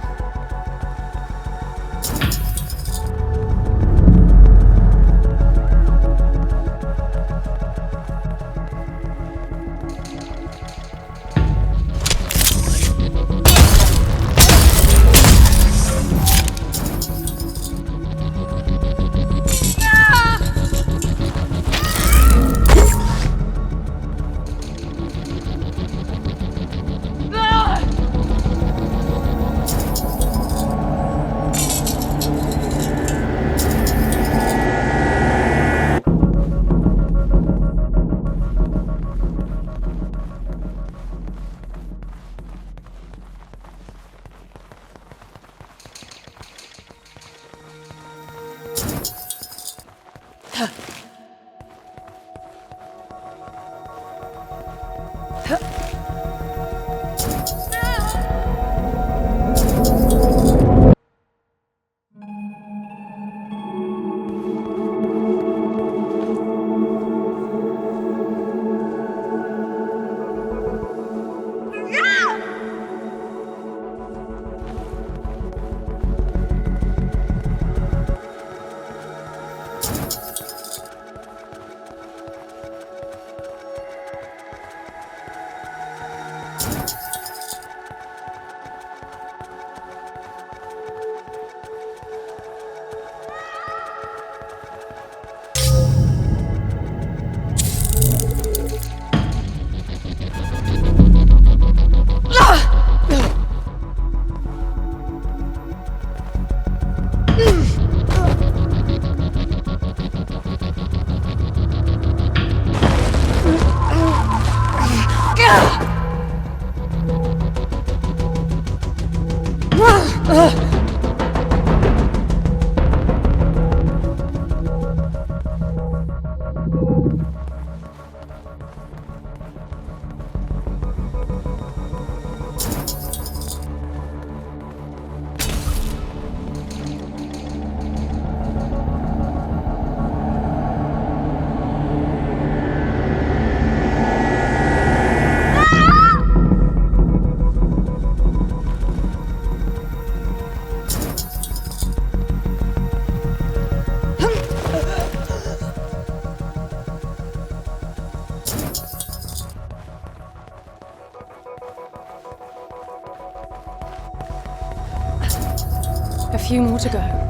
A few more to go.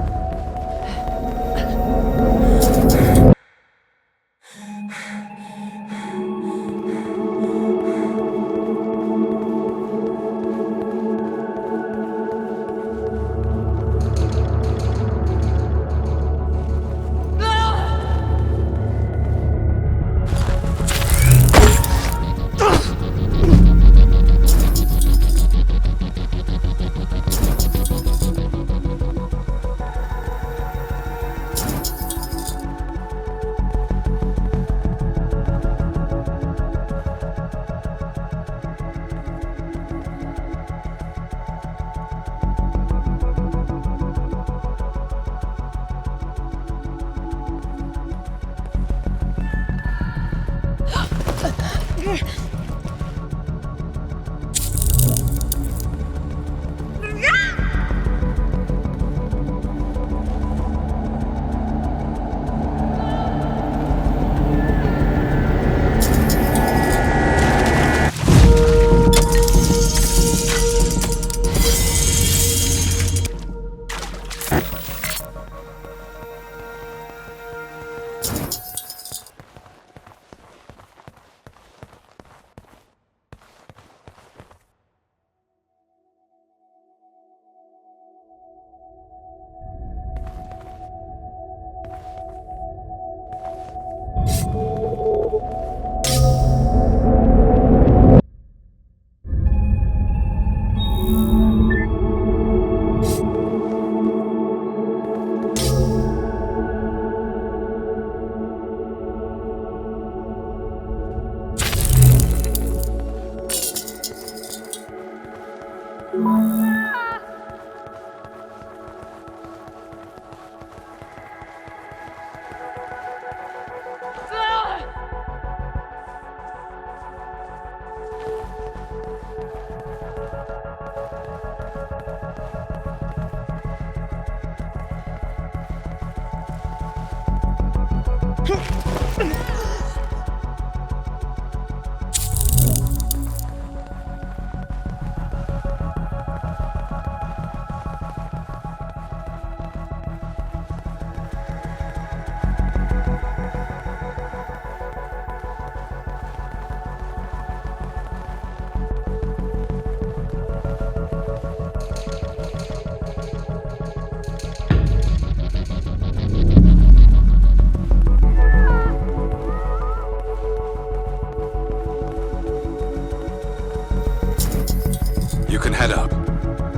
You can head up.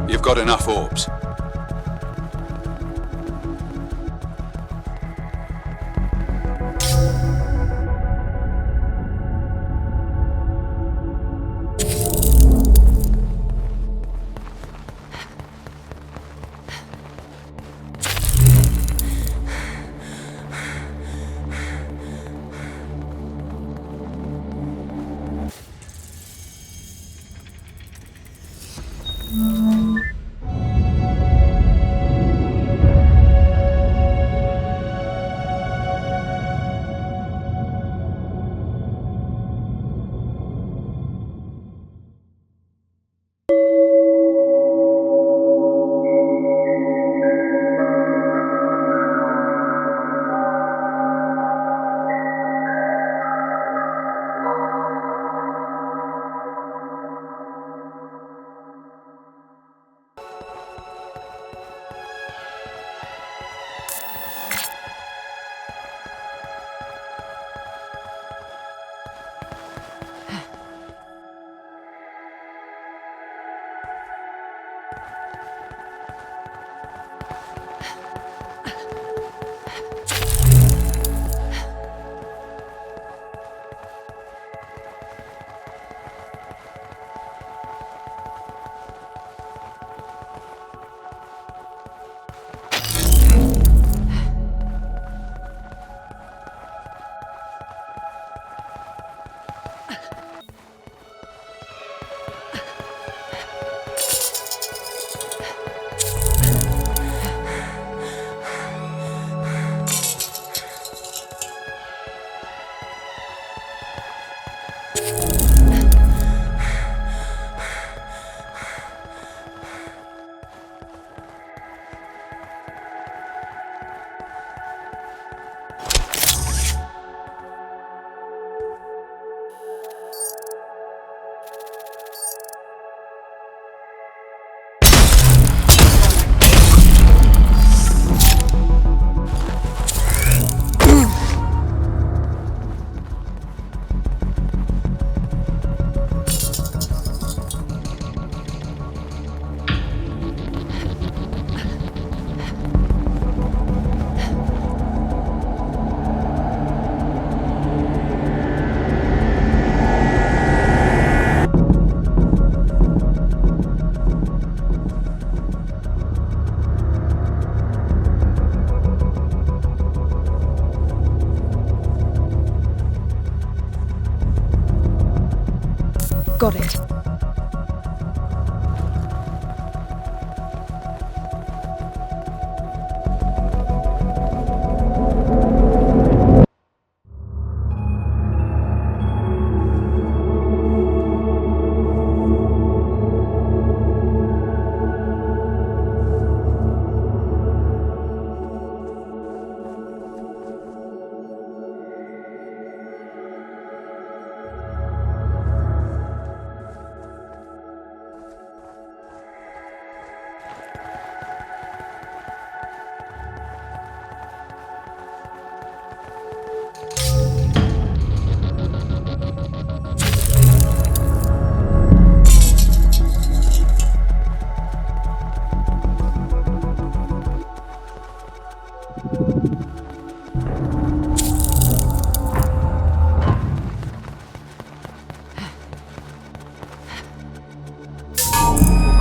You've got enough orbs. Got it.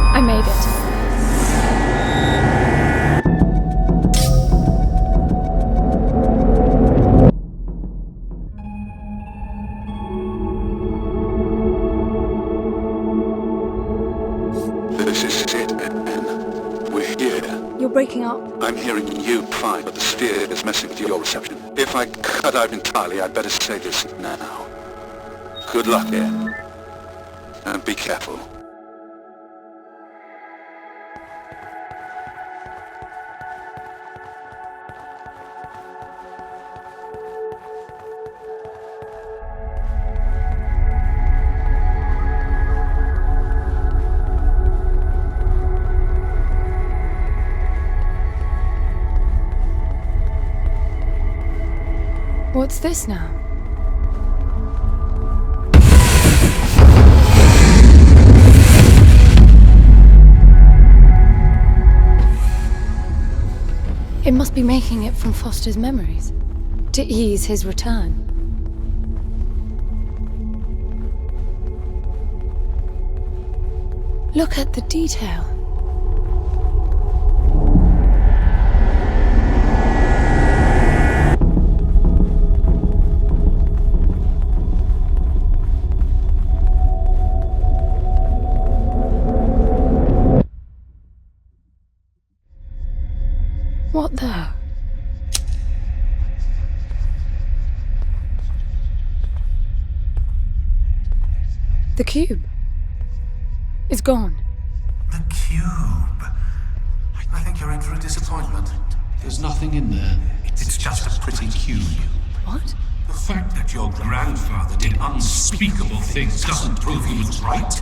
I made it. This is it, Anne. We're here. You're breaking up. I'm hearing you fine, but the sphere is messing with your reception. If I cut out entirely, I'd better say this now. Good luck, Anne. And be careful. What's this now? must be making it from Foster's memories to ease his return. Look at the detail. What the? The cube. It's gone. The cube. I think you're in for a disappointment. There's nothing in there. It's just a pretty cube. What? The fact that your grandfather did unspeakable things doesn't prove he was right.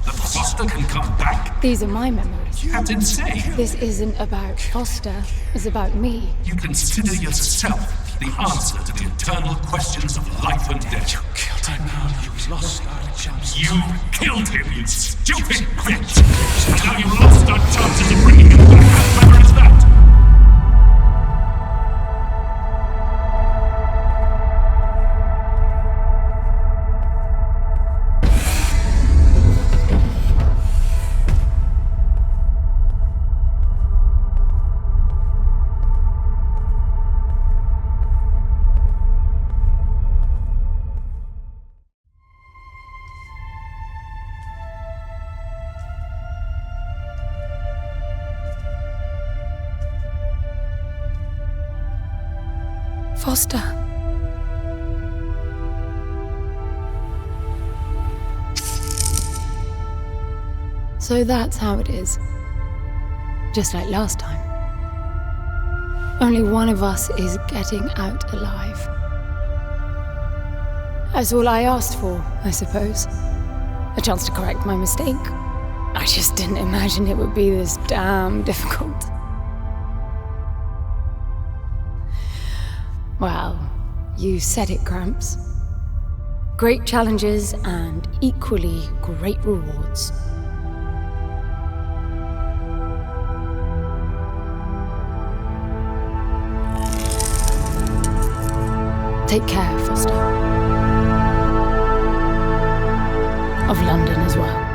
That Foster can come back. These are my memories. That's insane. This isn't about Foster. It's about me. You consider yourself the answer to the eternal questions of life and death. You killed him. You lost our chance. You killed him, you stupid bitch! And now you lost our chances of bringing him back. How clever is that? Foster. So that's how it is. Just like last time. Only one of us is getting out alive. That's all I asked for, I suppose. A chance to correct my mistake. I just didn't imagine it would be this damn difficult. Well, you said it, Gramps. Great challenges and equally great rewards. Take care, Foster. Of London as well.